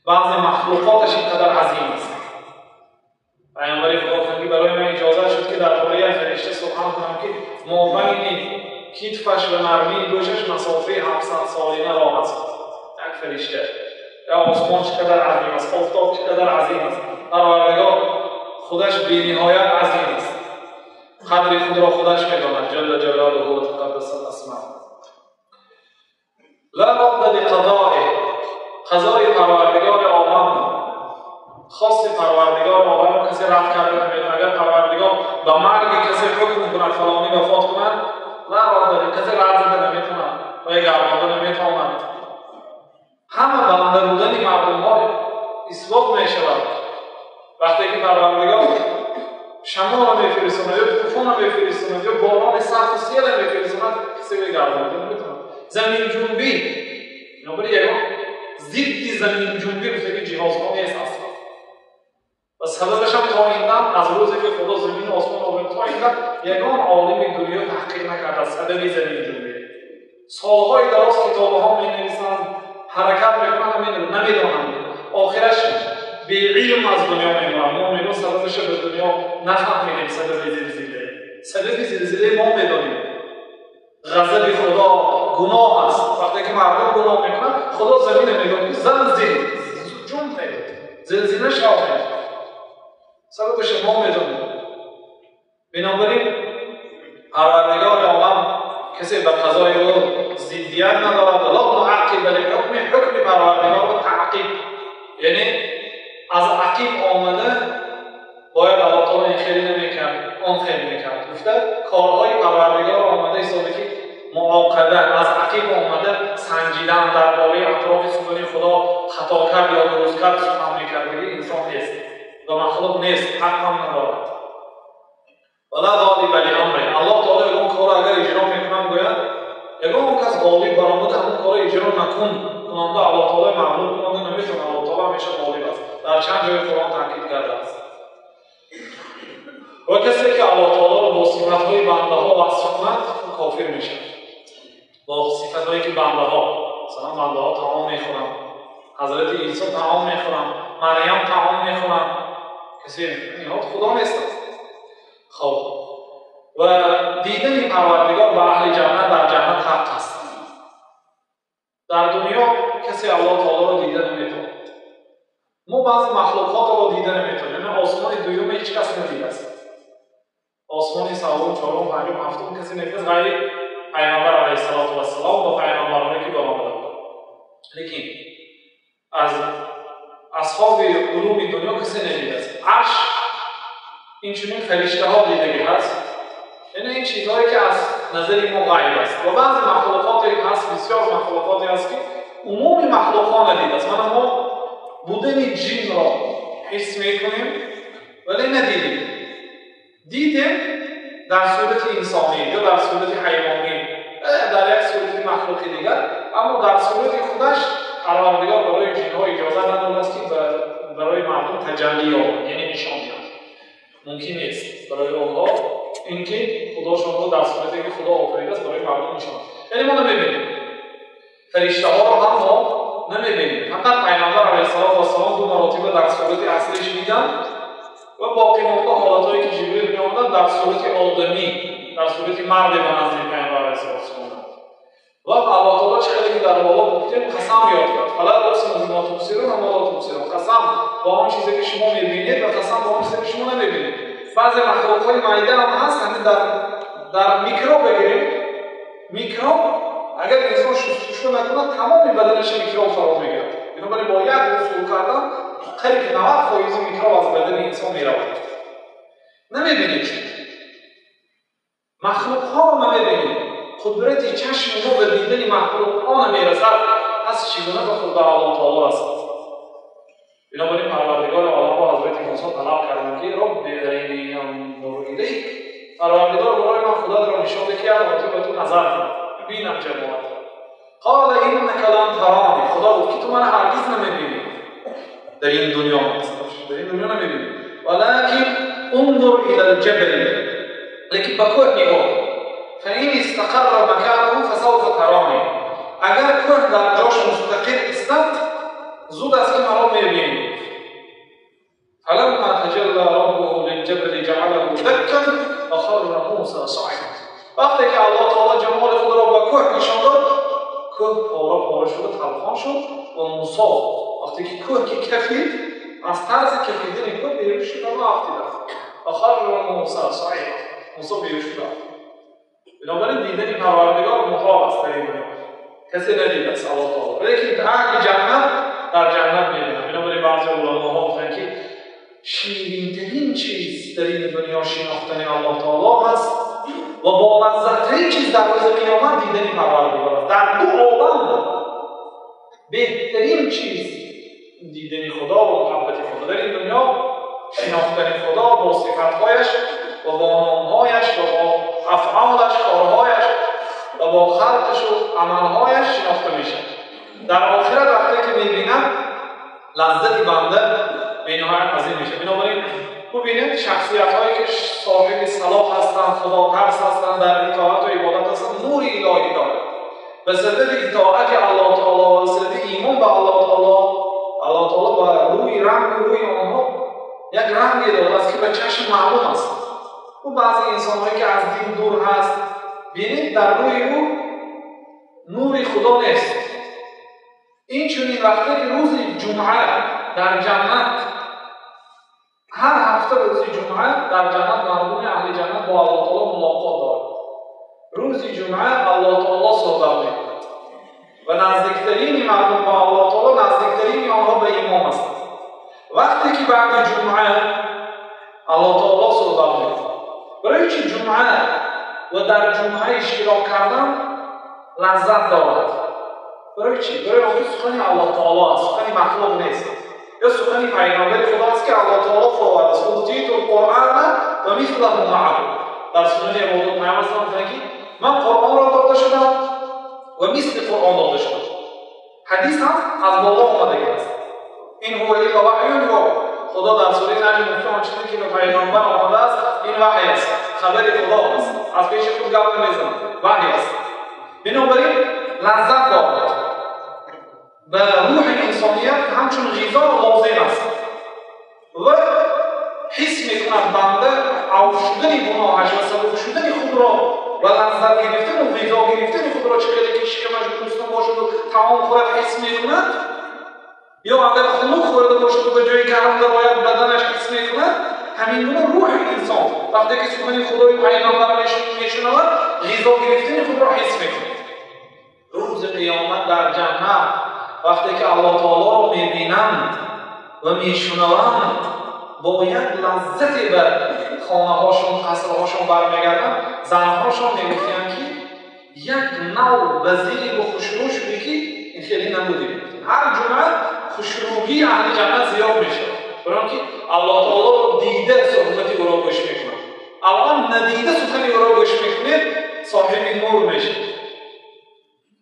بعضی مخلوقاتش اینقدر عظیم است. پیامبر خدا فرمود برای من اجازه شد که درباره فرشته سخن کنم که مابین کتفش و نرمی گوشش مسافه 700 سالینه راه است. یک فرشته. یا آسمان چقدر عظیم است، آفتاب چقدر عظیم است. پروردگار خودش بی‌نهایت عظیم است. قدر خود را خودش می‌داند. جل جلاله و تقدس الاسماء. لا رد لقضائه. قضای پروردگار عالم، خاص پروردگار عالم کسی رد کرده نمی‌تونه. اگر پروردگار به مرگ کسی حکم کند فلانی وفات کند، لا رد کسی رد زده نمی‌تونه و گردانده نمی‌تواند. همه بنده بودن مردم‌ها اثبات می‌شود. وقتی که پروردگار شمال را می‌فرستاند یا طوفان را می‌فرستاند یا باران سخت و سیل را می‌فرستاند، کسی گردانده نمی‌تواند. زمین جنبی، نمبر یک ضد زمین جنبی بوده جهازها نیست اصلا. و سببش هم تا ایندن از روزی که خدا زمین و آسمان آورد تا ایندن یگان عالم دنیا تحقیق نکرده سبب زمین جنبی. سالهای دراز کتاب‌ها می‌نویسند، حرکت می‌کنند، نمی‌دانند. آخرش بی علم از دنیا می‌مانند. ما می‌گوییم سببش به دنیا نفهمیدیم. سبب زلزله، سبب زلزله ما می‌دانیم. غضب خدا گناه است. وقتی که مردم گناه می‌کنند، خدا زمین می‌گوید زلزله جنب می‌دهد. زلزله شاید سببش ما می‌دانیم. بنابراین پروردگار عالم کسی به قضای او ضدیت ندارد. لا معقب لحکم، حکم پروردگار و تعقیب، یعنی از عقیب آمده باید الله تعالی این خیلی نمی‌کرد، آن خیلی می‌کرد. گفته کارهای پروردگار آمده ایستاده که معاقبه، از عقیب آمده سنجیدن درباره اطراف سخن خدا خطا کرد یا درست کرد سخن می‌کردگی انسان نیست و مخلوق نیست، حق هم ندارد. ولا غالب لامره. الله تعالی اون کار اگر اجرا میکنن گوید اگر اون کس غالب برآمده همون کار اجرا نکن کننده الله تعالی مغلوب کننده نمیتونه. الله تعالی همیشه غالب است. در چند جای قرآن تاکید کرده است. و کسی که الله تعالی را با صفت‌های بنده‌ها وصف کند کافر میشه. با صفت‌هایی که بنده‌ها، مثلا بنده‌ها طعام میخورن، حضرت عیسی طعام میخورن، مریم طعام میخورن، کسی اینها خدا نیست. خب و دیدن پروردگار و اهل جنت در جنت حق است. در دنیا کسی الله تعالی را دیده نمیتونه. ما بعضی مخلوقات را دیده نمیتونیم. یعنی آسمان دوم هیچ کس ندیده است. آسمان سوم، چهارم، پنجم، هفتم کسی نمی‌دید غیر پیامبر علیه السلام و پیامبرانی که با ما بودند. لیکن از اصحاب علوم دنیا کسی ندیده است. عرش این چنین فرشته ها دیدگی هست. یعنی این چیزهایی که از نظر ما غیب است و بعضی مخلوقاتی هست، بسیار مخلوقاتی هست که عمومی مخلوقات ندیده است. ما بودن جن را حس میکنیم ولی ندیدیم. دیدیم در صورت انسانی یا در صورت حیوانی در یک صورت مخلوقی دیگر، اما در صورت خودش پروردگار برای جنها اجازه نداده است که برای مردم تجلی یابند، یعنی نشان دهند. ممکن نیست برای آنها اینکه خداشون رو در صورتی که خدا آفریده است برای مردم نشان دهند. یعنی ما نمیبینیم فرشته ها رو، هم ما نمیبینیم. فقط پیامبر علیه السلام دو مراتبه در صورت اصلیش دیدن و باقی موقع حالتهایی که جبریل میآمدند در صورت آدمی، در صورت مرد به نزد پیامبر علیه السلام. و الله تعالی چقدر که در بالا گفتیم قسم یاد کرد. فلا اقسم بما تبصرون و ما لا تبصرون. قسم با آن چیزی که شما میبینید و قسم با آن چیزی که شما نمیبینید. بعضی مخلوقات معده هم هست، همین در میکروب بگیریم. میکروب اگر انسان شستشو نکنه تمام بدنش میکروب فرا میگیرد. بنابراین با یک غسل کردن قریب 90% میکروب از بدن انسان میرود. نمیبینید چی؟ مخلوق ها رو نمیبینید. قدرت چشم ما به دیدن مخلوق ها نمیرسد. از چگونه به خود الله تعالی رسد. بنابراین پروردگار عالم را حضرت موسی طلب کردند که رب ارینی انظر الیک. پروردگار برای من خدا را نشان ده که البته به تو نظر کنم ببینم جماعت. قال انک لن ترانی. خدا گفت که تو من هرگز نمیبینی در این دنیا، در این دنیا نمیبینی، ولکن انظر الی الجبل، لیکن به کوه نگاه. فإن استقر مكانه فسوف تراني. اگر کوه در جاش مستقر استاد زود است که مرا میبینی. فلما تجلى ربه للجبل جعله دكا وخر موسى صعقا. وقتی که الله تعالی جمال خود را به کوه نشان داد، کوه پاره شد، تلخان شد و موسی وقتی که کوه که کفید، از طرز کفیدن کوه بیرون شد و افتاد. وخر موسى صعقا. موسی بیرون شد. بنابراین دیدن پروردگار محال است در این دنیا. کسی ندیده است الله تعالی. لیکن اهل جنت در جنت می‌بینند. بنابراین بعضی علماها میگن که شیرین‌ترین چیز در این دنیا شناختن الله تعالی است و با لذت‌ترین چیز در روز قیامت دیدن پروردگار است. در دو عالم بهترین چیز دیدن خدا و محبت خدا. در این دنیا شناختن خدا با صفات‌هایش و با نام‌هایش و با افعالش، کارهایش و با خلقش و عملهایش شناخته میشه. در آخرت وقتی که میبینم لذت بنده بینهایت عظیم میشه. بنابراین ببینید شخصیت‌هایی که صاحب صلاح هستند، خداترس هستند، در اطاعت و عبادت هستند، نور الهی دارند. به سبب اطاعت الله تعالی و به سبب ایمان به الله تعالی به روی رنگ روی آنها یک رنگی داده است که به چشم معلوم است. و بعضی انسان‌هایی که از دین دور هست، بینید در روی او نور خدا نیست. این چنین وقتی که روز جمعه در جنت، هر هفته روز جمعه در جنت مردم اهل جنت با الله تعالی ملاقات دارند. روز جمعه الله تعالی صحبت می‌کند و نزدیکترین مردم با الله تعالی نزدیکترین آنها به امام است. وقتی که بعد جمعه الله تعالی صحبت می‌کند، برای چی جمعه و در جمعه اشتراک کردن لذت دارد؟ برای چی؟ برای آنکه سخن الله تعالی است، سخن مخلوق نیست. یا سخن پیامبر خدا است که الله تعالی فرمود است اوتیت القرآن و مثله معه. در سنن ابو داود پیامبر فرمود که من قرآن را داده شدم و مثل قرآن داده شدم. حدیث هم از بالا آمده است. این هو الا وحی و خدا در سوره نجم گفته آنچه که به پیامبر آمده است این وحی است، خبر خدا است، از پیش خود گپ نمیزنم، وحی است. بنابراین لذت دارد به روح انسانیت همچون غذا لازم است و حس میکند بنده شدن گناهش و سبب شدن خود را و لذت گرفتن و غذا گرفتن خود را چقدر که شکمش گرسنه باشد و طعام خورد حس میکند، یا اگر خنک خورده باشد و به جای گرم در باید بدنش حس میکند، همین گونه روح انسان وقتی که سخن خدای پیامبر میشنود غذا گرفتن خود را حس میکند. روز قیامت در جنت وقتی که الله تعالی را میبینند و میشنوند با یک لذتی به خانه‌هاشون، قصرهاشون برمیگردن، زنهاشون میگفتن که یک نوع وزیر و خوشرو شده که این خیلی نبودیم. هر جمعه خوشرویی اهل جنت زیاد میشه، برای که الله تعالی دیده صحبتی او را گوش میکنه. الان ندیده سخنی او را گوش میکنید صاحب نور میشه.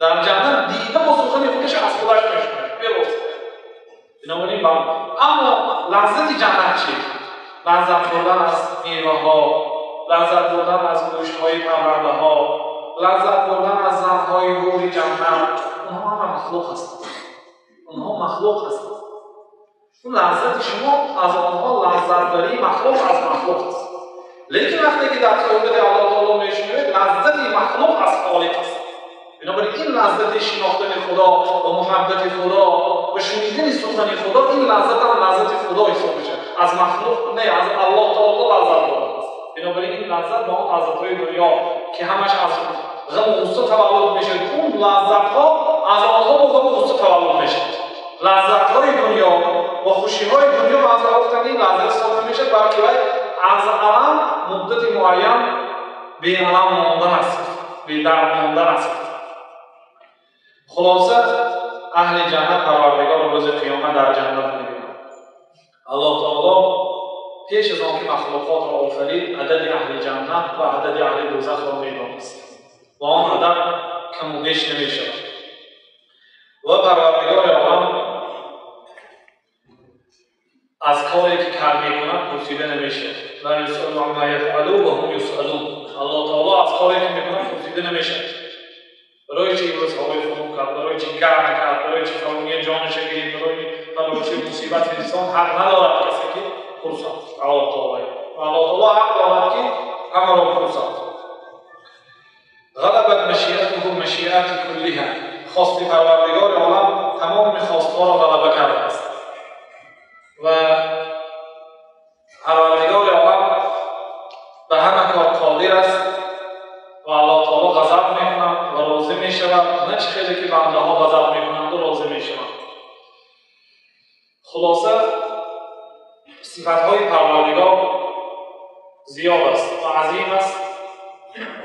در جنت دیده با سخنی خودش از خودش میشنه. بنابراین اما لذت جنت چی؟ لذت بردن از میوه‌ها، لذت بردن از گوشت‌های پرورده‌ها، لذت بردن از زن‌های حور جنت، اونها هم مخلوق هستند. اونها مخلوق هستند. اون لذت شما از آنها لذت بری مخلوق از مخلوق است. لیکن وقتی که در صحبت الله تعالی میشنوید لذت مخلوق از خالق است. بنابراین این لذت شناختن خدا و محبت خدا و شنیدن سخن خدا، این لذت هم لذت خدا حساب میشه، از مخلوق نه، از الله تعالی لذت بردن است. بنابراین این لذت با اون لذت‌های دنیا که همش از غم و غصه تولد میشه، اون لذت‌ها از آنها با غم و غصه تولد میشه. لذت‌های دنیا و خوشی‌های دنیا از گفتن این لذت ساخته میشه، بلکه از الان مدت معین به الان ماندن است، به درد ماندن است. خلاصه اهل جنت پروردگار روز قیامت در جنت می‌بینند. الله تعالی پیش از آنکه مخلوقات را آفرید عدد اهل جنت و عدد اهل دوزخ را می‌دانست و آن عدد کم و بیش نمی‌شود و پروردگار عالم از کاری که کار می‌کند پرسیده نمی‌شود. لا یسأل عما یفعل و هم یسألون. الله تعالی از کاری که می‌کند پرسیده نمی‌شود. برای چی روز هوای فرو کرد، برای چی گرم کرد، برای چی فرونی جانش گرفت، برای چی مصیبت انسان حق ندارد کسی که پرسد. الله تعالی حق دارد که همه را پرسد. غلبت مشیئته مشیئات کلیها. خواست پروردگار عالم تمام خواستها را غلبه کرده است و پروردگار عالم به همه کار قادر است و الله تعالی غضب می‌کند و راضی می‌شود. نه چه خیلی که بنده‌ها غضب می‌کنند و راضی می‌شوند. خلاصه صفت‌های پروردگار زیاد است و عظیم است.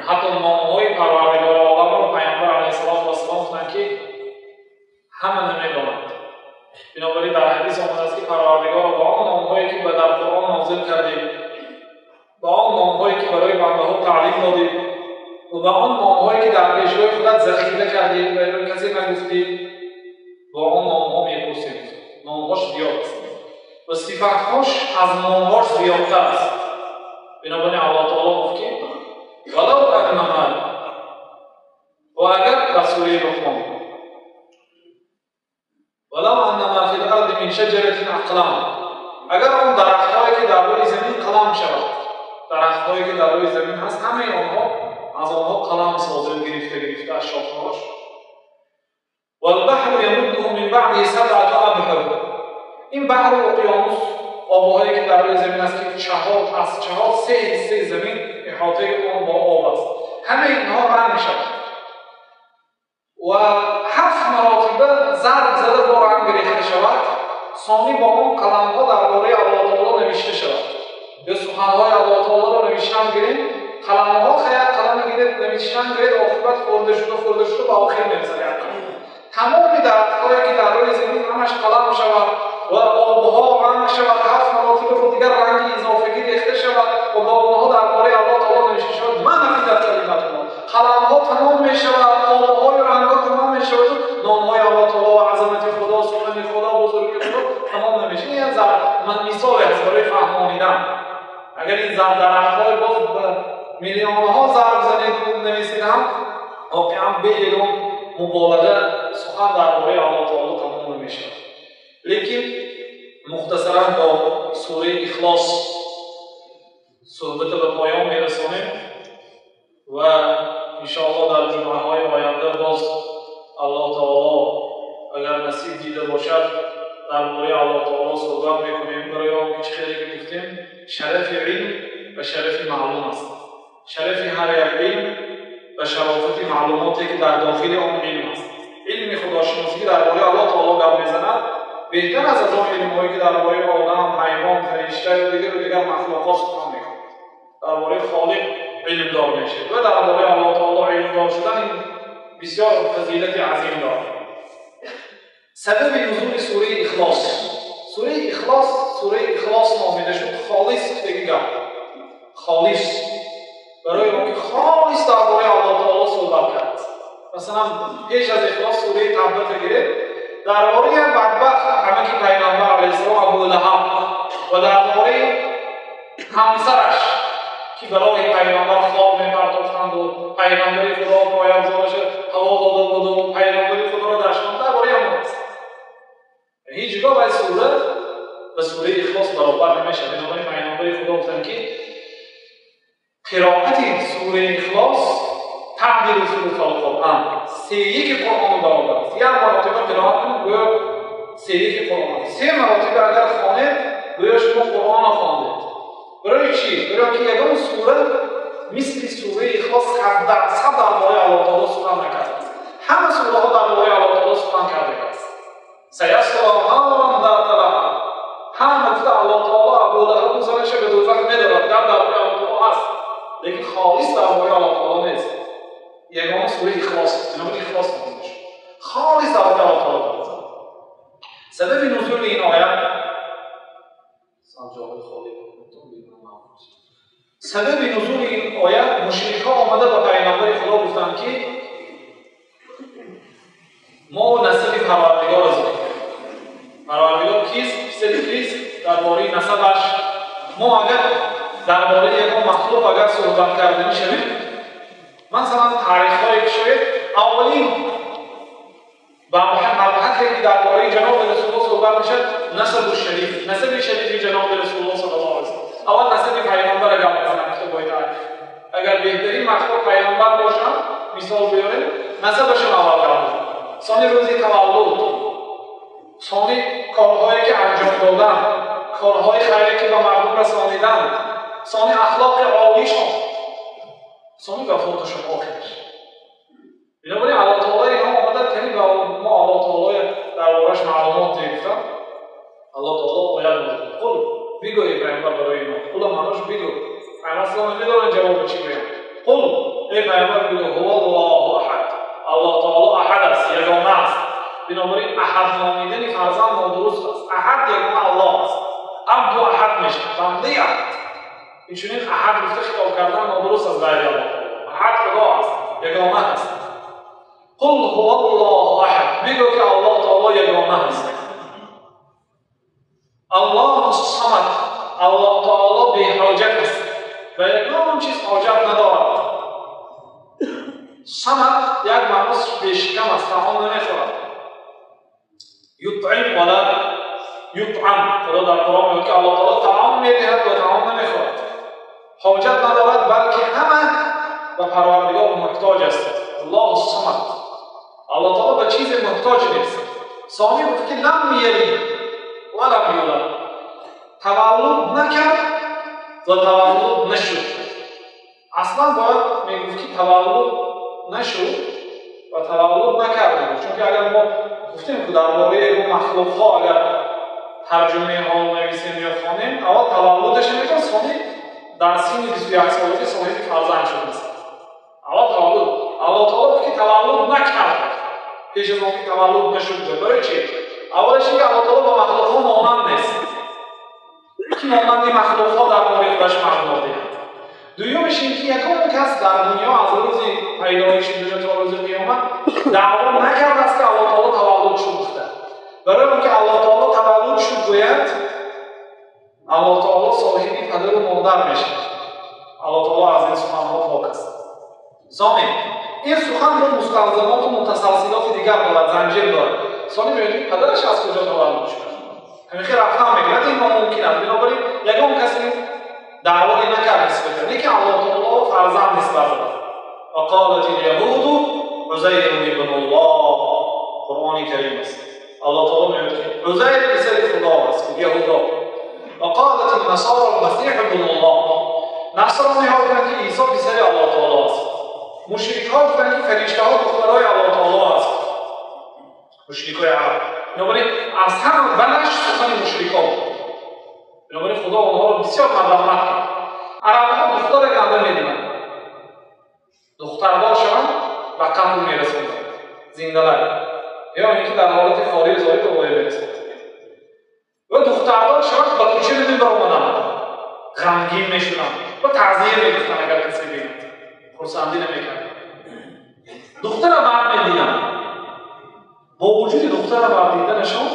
حتی نام‌های پروردگار عالم را پیامبر علیه السلام گفتند که همه نمی‌دانند. بنابراین در حدیث آمده است که پروردگار با آن نام‌هایی که در قرآن نازل کردیم، با آن نام‌هایی که برای بنده‌ها تعلیم دادیم و با آن نام‌هایی که در پیش‌روی خودت ذخیره کردیم و برای کسی نگفتیم، با آن نام‌ها می‌پرسیم. نام‌هاش زیاد است و صفت‌هاش از نام‌هاش زیادتر است. بنابراین الله تعالی گفت که ولو انما و اگر در سوره لقمان ولو انما فی الارض من شجرة اقلام، اگر آن درخت‌هایی که در روی زمین قلم شود، درخت‌هایی که در روی زمین هست همه آنها از آنها قلم سازی گرفته از شاخه‌هاش. والبحر یمده من بعده 7 ابحر، این بحر و اقیانوس آب‌هایی که در روی زمین است که از چهار سه حصه زمین احاطه آن با آب است، همه اینها رنگ می‌شود و 7 مراتب ضرب زده با رنگ ریخته شود. ثانی با آن قلم‌ها درباره الله تعالی نوشته شود. به سخن‌های الله تعالی را نوشتن گیریم، قلم‌ها خیلی قلم گیرد نوشتن گیرد عاقبت خورده شده به آخر می‌رسد. تمام درخت‌هایی که در روی زمین همش قلم شود و آب‌ها رنگ شود، 7 مراتب رو دیگر رنگ اضافگی ریخته شود و با آنها درباره الله تعالی نوشته شود. من نفیدت کلمات الله، قلم‌ها تمام می‌شود، آب‌های رنگ‌ها تمام می‌شود، نام‌های الله تعالی و عظمت خدا، سخن خدا، بزرگی خدا تمام نمیشه. این من مثال است برای فهمانیدن. اگر این درخت‌های باز میلیون‌ها ضرب زنید نویسید هم واقعا بدون مبالغه سخن درباره الله تعالی تمام نمیشه. لیکن مختصرا با سوره اخلاص صحبت به پایان میرسانیم و انشاءالله در جمعه‌های آینده باز الله تعالی اگر نصیب دیده باشد درباره الله تعالی صحبت میکنیم. برای آن که خیلی که گفتیم شرف علم و شرف معلوم است. شرف هر یک علم و شرافت معلوماتی که در داخل آن علم است. علم خداشناسی درباره الله تعالی گپ میزند بهتر از آن علم‌هایی که درباره آدم، حیوان، فرشته و دیگر مخلوقات سخن میگوید. درباره خالق علم دار میشه و درباره الله تعالی علم دار شدن این بسیار فضیلت عظیم داره. سبب نزول سوره اخلاص. سوره اخلاص نامیده شد. خالص بگید خالص برای اون که خالص درباره الله تعالی صحبت کرد. مثلا پیش از اخلاص سوره توبه گرفت درباره بدبخت همه که پیامبر علیه السلام ابو لهب و درباره همسرش که برای پیامبر خواب می‌پرداختند و پیامبر خدا پایه‌گذارش هوا داده بود و پیامبر خدا را دشمن درباره همون است. هیچ جا باید سوره به سوره اخلاص برابر نمیشه. بنابراین پیامبر خدا گفتن که قرائت سوره اخلاص تعدیل ثلث القرآن، سه قرآن برابر است. یک مرتبه قرائت کنید گویا سه قرآن، سه مرتبه اگر خوانید گویا شما قرآن را خواندید. برای چی؟ برای که یگان سوره مثل سوره اخلاص 100% درباره الله تعالی سخن نکرده است. همه سوره ها درباره الله تعالی سخن کرده است. سیصلی نارا ذات لهب، همه گفته الله تعالی ابو لهب گذارش به دوزخ می‌دارد، درباره الله تعالی است، لیکن خالص درباره الله تعالی نیست. یگان سوره اخلاص است. بنابراین اخلاص نمیشه. خالص درباره الله تعالی است. سبب نزول این آیه سبب نزول این آیه مشرکان آمده به پیامبر خدا گفتند که ما نسل پروردگار را ذکر کنیم. پروردگار کیست؟ کیست؟ درباره نسبش ما اگر درباره یک مخلوق اگر صحبت کرده میشویم، مثلا تاریخ‌هایی که شوید اولین و مبحثی که درباره جناب رسول الله صحبت میشه نسب شریف، نسب شریف جناب رسول الله صلی الله علیه و سلم. اول نسب پیامبر اگر مثلا باید اگر بهترین مخلوق پیامبر باشن مثال بیاریم نسبشون اول کرد. ثانی روزی تولد، ثانی کارهایی که انجام دادن، کارهای خیری که به مردم رسانیدن، ثانی اخلاق عالیشون، ثانی وفاتشون آخرش. بنابراین الله تعالی اینا آمده کنی و ما الله تعالی دربارش معلومات نگفتن. الله تعالی آیه میگه قل بگو ای پیامبر برای اینا، قل معناش بگو. پیامبر اصلا نمیدونن جواب چی میگن. قل ای پیامبر بگو هو الله احد، الله تعالی احد است، یگانه است. بنابراین احد نامیدن فرزند نادرست است. احد یگانه الله است. عبد و احد میشه، بنده احد. اینچنین احد گفته خطاب کردن نادرست است برای الله. احد خدا است، یگانه است. قل هو الله احد، بگو که الله تعالی یگانه است. الله الصمد، الله تعالی بی حاجت است و یگان چیز حاجت ندارد. صمد یک معناش بیشکم است، طعام نمیخورد. یطعم ولا یطعم، خدا در قرآن میگه که الله تعالی طعام میدهد و طعام نمیخورد. حاجت ندارد بلکه همه به پروردگار محتاج است. الله الصمد، الله تعالی به چیز محتاج نیست. ثانی گفت که لم یلد و لم یولد، تولد نکرد و تولد نشد. اصلا باید میگفت که تولد نشد و تولد نکرد، چون که اگر ما گفتیم که درباره اون مخلوق ها اگر ترجمه حال نویسیم یا خوانیم، اول تولدش میگن، ثانی در سن 21 سالگی صاحب فرزند شد است. اول تولد، الله تعالی که تولد نکرد، پیش از اون که تولد نشد. برای چی؟ اولش اینکه الله تعالی با مخلوق ها مانند نیست، که مانند مخلوق ها درباره خودش معلومات دهد. دویمش اینکه یکم کس در دنیا از روز پیدایش دنیا تا روز قیامت دعوا نکرده است که الله تعالی تولد شد گفته. برای اون که الله تعالی تولد شد گوید، الله تعالی صاحب پدر و مادر میشه. الله تعالی از این سخنها پاک است. ثانی این سخن با مستلزمات و متسلسلات دیگر دارد، زنجیر دارد. ثانی میگوید پدرش از کجا تولد شد؟ همین خیر رفتن میگه این ناممکن است. بنابراین یگان کسی دعوی نکرد نسبت کنه که الله تعالی فرزند نسبت داد. و قالت الیهود عزیر ابن الله، قرآن کریم است. الله تعالی میگه که عزیر پسر خدا است، یهودا. و قالت النصارى المسیح ابن الله، نصرانی ها گفتند که عیسی پسر الله تعالی است. مشرک ها گفتند که فرشته ها دخترای الله تعالی است. مشرکای عرب. بنابراین از هم بلش سخن مشرک ها بود. بنابراین خدا آنها را بسیار ملامت کرد. عرب‌ها دختر گنده میدیدن، دختردار شدن و قتل میرسوندن، زنده لگ یا اینکه در حالت خاری زایی به وای برسند و دختردار شدن با کوچه بدون برآمدن، غمگین میشدن و تعزیه میگفتن اگر کسی بینند، خرسندی نمیکردن. دختر بعد میدیدن، با وجود دختر بعد دیدنشون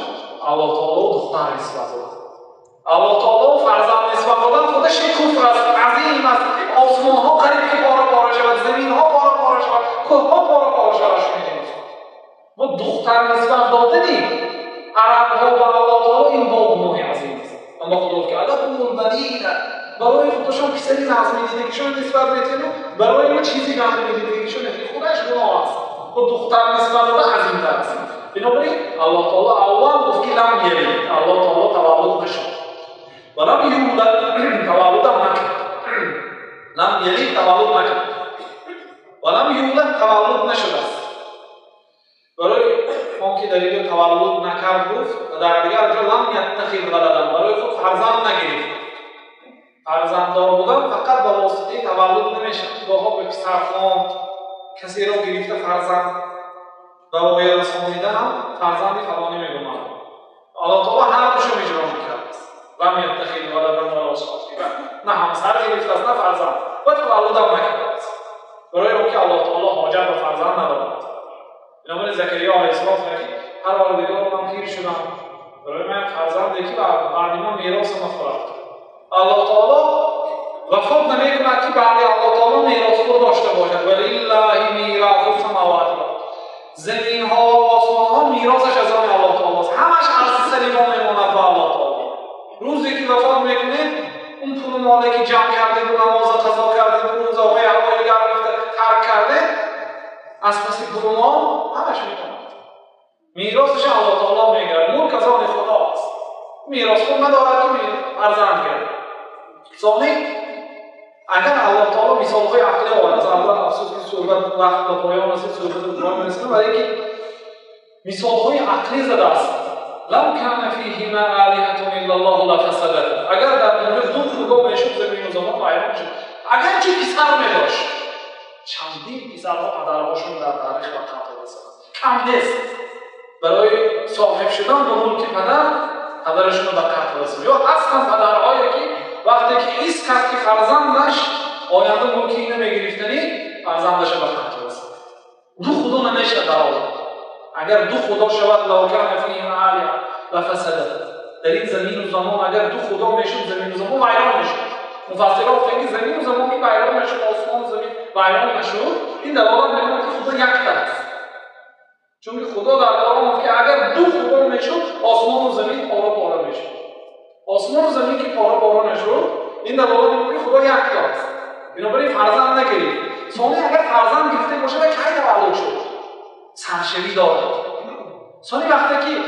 الله تعالی دختر نسبت داد. الله تعالی فرزند نسبت دادن خودش یک کفر است، عظیم است. آسمان ها قریب که پاره پاره شود، زمین ها پاره پاره شود، کوه ها پاره پاره شود. و دختر نسبت دادنی عرب ها و الله تعالی این با گناه عظیم است. اما خدا که الله منبنین برای خودشون پسری نظم میدیدگیشون نسبت میتونن، برای ما چیزی گنده میدیدگیشون خودش گناه است. و دختر نسبت دادن عظیم‌تر است. بنابراین الله تعالی اول گفت که لم یلد، الله تعالی تولد نشد و لم یولد، تولد هم نکرد. لم یلد تولد نکرد و لم یولد تولد نشد است. برای اون که دلیل تولد نکرد گفت و در دیگر جا لم یتخذ ولدا، برای خود فرزند نگرفت. فرزنددار بودن فقط با واسطه تولد نمیشه. گاه‌ها به پسر خواند کسی را گرفته فرزند و وای رسانیدن هم فرزندی فلانی میگوید. الله تعالی هر دوشو اجرا میکرد. لم یتخذ ولدا ولا صاحبا، نه همسر گرفته است نه فرزند و تولد هم نکرده است. برای اون که الله تعالی حاجت به فرزند ندارد. بنابراین زکریا علیه السلام هر بار من پیر شدم، برای من فرزندی که بعد من میراث نخورد. الله تعالی وفات نمیکند که بعد الله تعالی میراث خود داشته باشد. ولله میراث السماوات، زمین ها و آسمان ها میراثش از آن الله تعالی است. همش از سلیمان میماند با الله تعالی. روزی که وفات میکنید اون پول مالی که جمع کردید و نماز قضا کردید و روزهای هوای گرم ترک کردید از پس پول مال همش میکنند. میراثش الله تعالی میگیرد. ملک از آن خداست. میراث خود ندارد که فرزند گیرد. ثانی، اگر الله تعالی مثال‌های عقلی آورد، از اول افسوس که صحبت وقت به پایان رسید، صحبت به پایان رسید، برای اینکه مثال‌های عقلی زده است. لو کان فیهما آلهة الا الله لفسدتا، اگر در دنیا دو خدا میشد زمین و زمان ویران شد. اگر چه پسر میداشت، چندین پسرها پدرهاشون در تاریخ و قتل رسیدند. کم نیست برای صاحب شدن به ملک پدرشون به قتل رسید. یا اصلا پدرهایی که وقتی که حس کرد که فرزندش آینده ملکی نمیگرفتنی، فرزندش به قتل رسید. دو خدا نمیشه در عالم. اگر دو خدا شود لو کان فیهما آلهة لفسدتا، در این زمین و زمان اگر دو خدا میشد زمین و زمان ویران میشد. مفسران گفتند که زمین و زمان که ویران میشد، آسمان و زمین ویران میشد، این دلالت میکنه که خدا یک است. چون که خدا در قرآن که اگر دو خدا میشد آسمان و زمین پاره پاره میشد. آسمان و زمین که پاره پاره نشد، این دلالت میکنه که خدا یک است. بنابراین فرزند نگیرید. ثانی، اگر فرزند گرفته باشه و کی تولد شد سرشوی دارد. ثانی، وقتی که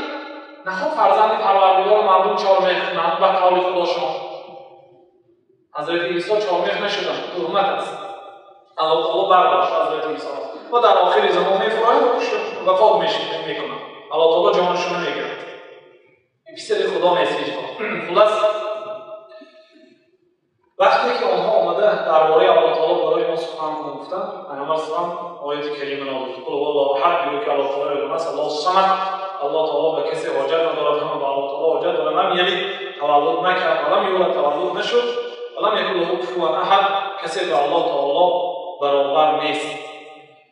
نخواد فرزند پروردگار مردم چهارمیخ کنند و قول خداشون، حضرت عیسی چهارمیخ نشدند، تهمت است. الله تعالی برداشت حضرت عیسی و در آخر زمان میفراید و وفات میکنند. الله تعالی جانشون میگیرد. این پسر خدا نیست هیچ وقت. خلاص وقتی که آنها آمده درباره الله تعالی برای ما سخن گفتند، پیامبر صلی الله علیه و آیه کریمه نازل شد. قل هو الله احد، بگو که الله تعالی یک است، الله الصمد، الله تعالی به کسی حاجت ندارد، همه به الله تعالی حاجت دارد. لم یلد، تولد نکرد، و لم یولد، تولد نشد، و لم یکن له کفوا احد، کسی به الله تعالی برابر نیست.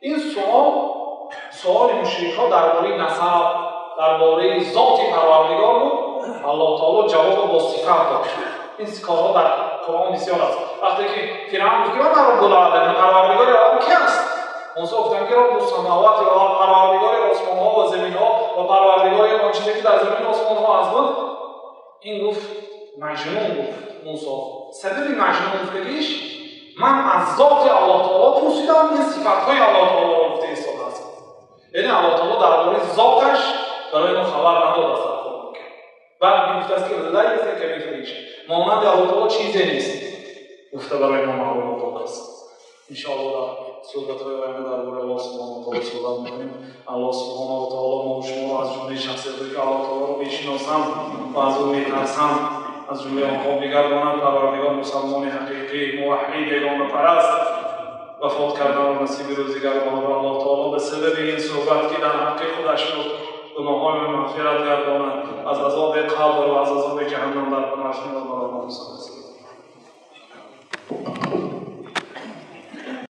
این سوال مشرک‌ها درباره نسب، درباره ذات پروردگار بود. الله تعالی جواب با صفت داد. این کارها در قرآن بسیار است. وقتی که فرعون گفت که من رب العالمین، پروردگار عالم کی است؟ موسی گفت که رب السماوات، و پروردگار آسمان ها و زمین ها و پروردگار آن چیزی که در زمین و آسمان ها هست. این گفت مجنون، گفت موسی. سبب مجنون گفتگیش من از ذات الله تعالی پرسیدم، این صفات‌های الله تعالی را گفته ایستاده است. یعنی الله تعالی درباره ذاتش برای ما خبر نداده است. بعد گفته است که لیس کمثله شیء، مانند الله تعالی چیزی نیست. گفته برای ما معلومات است. ان شاء الله در صحبت‌های آینده درباره الله سبحانه و تعالی صحبت می‌کنیم. الله سبحانه و تعالی ما و شما را از جمله شخصیتی که الله تعالی را بشناسند و از او می‌ترسند از جمله آنها بگردانند پروردگار مسلمان حقیقی موحد یگانه پرست وفات کردن و نصیب روزگاران را الله تعالی به سبب این صحبت که در حق خودش بود گناهان مغفرت گرداند، از عذاب قبر و از عذاب جهنم در پناه شما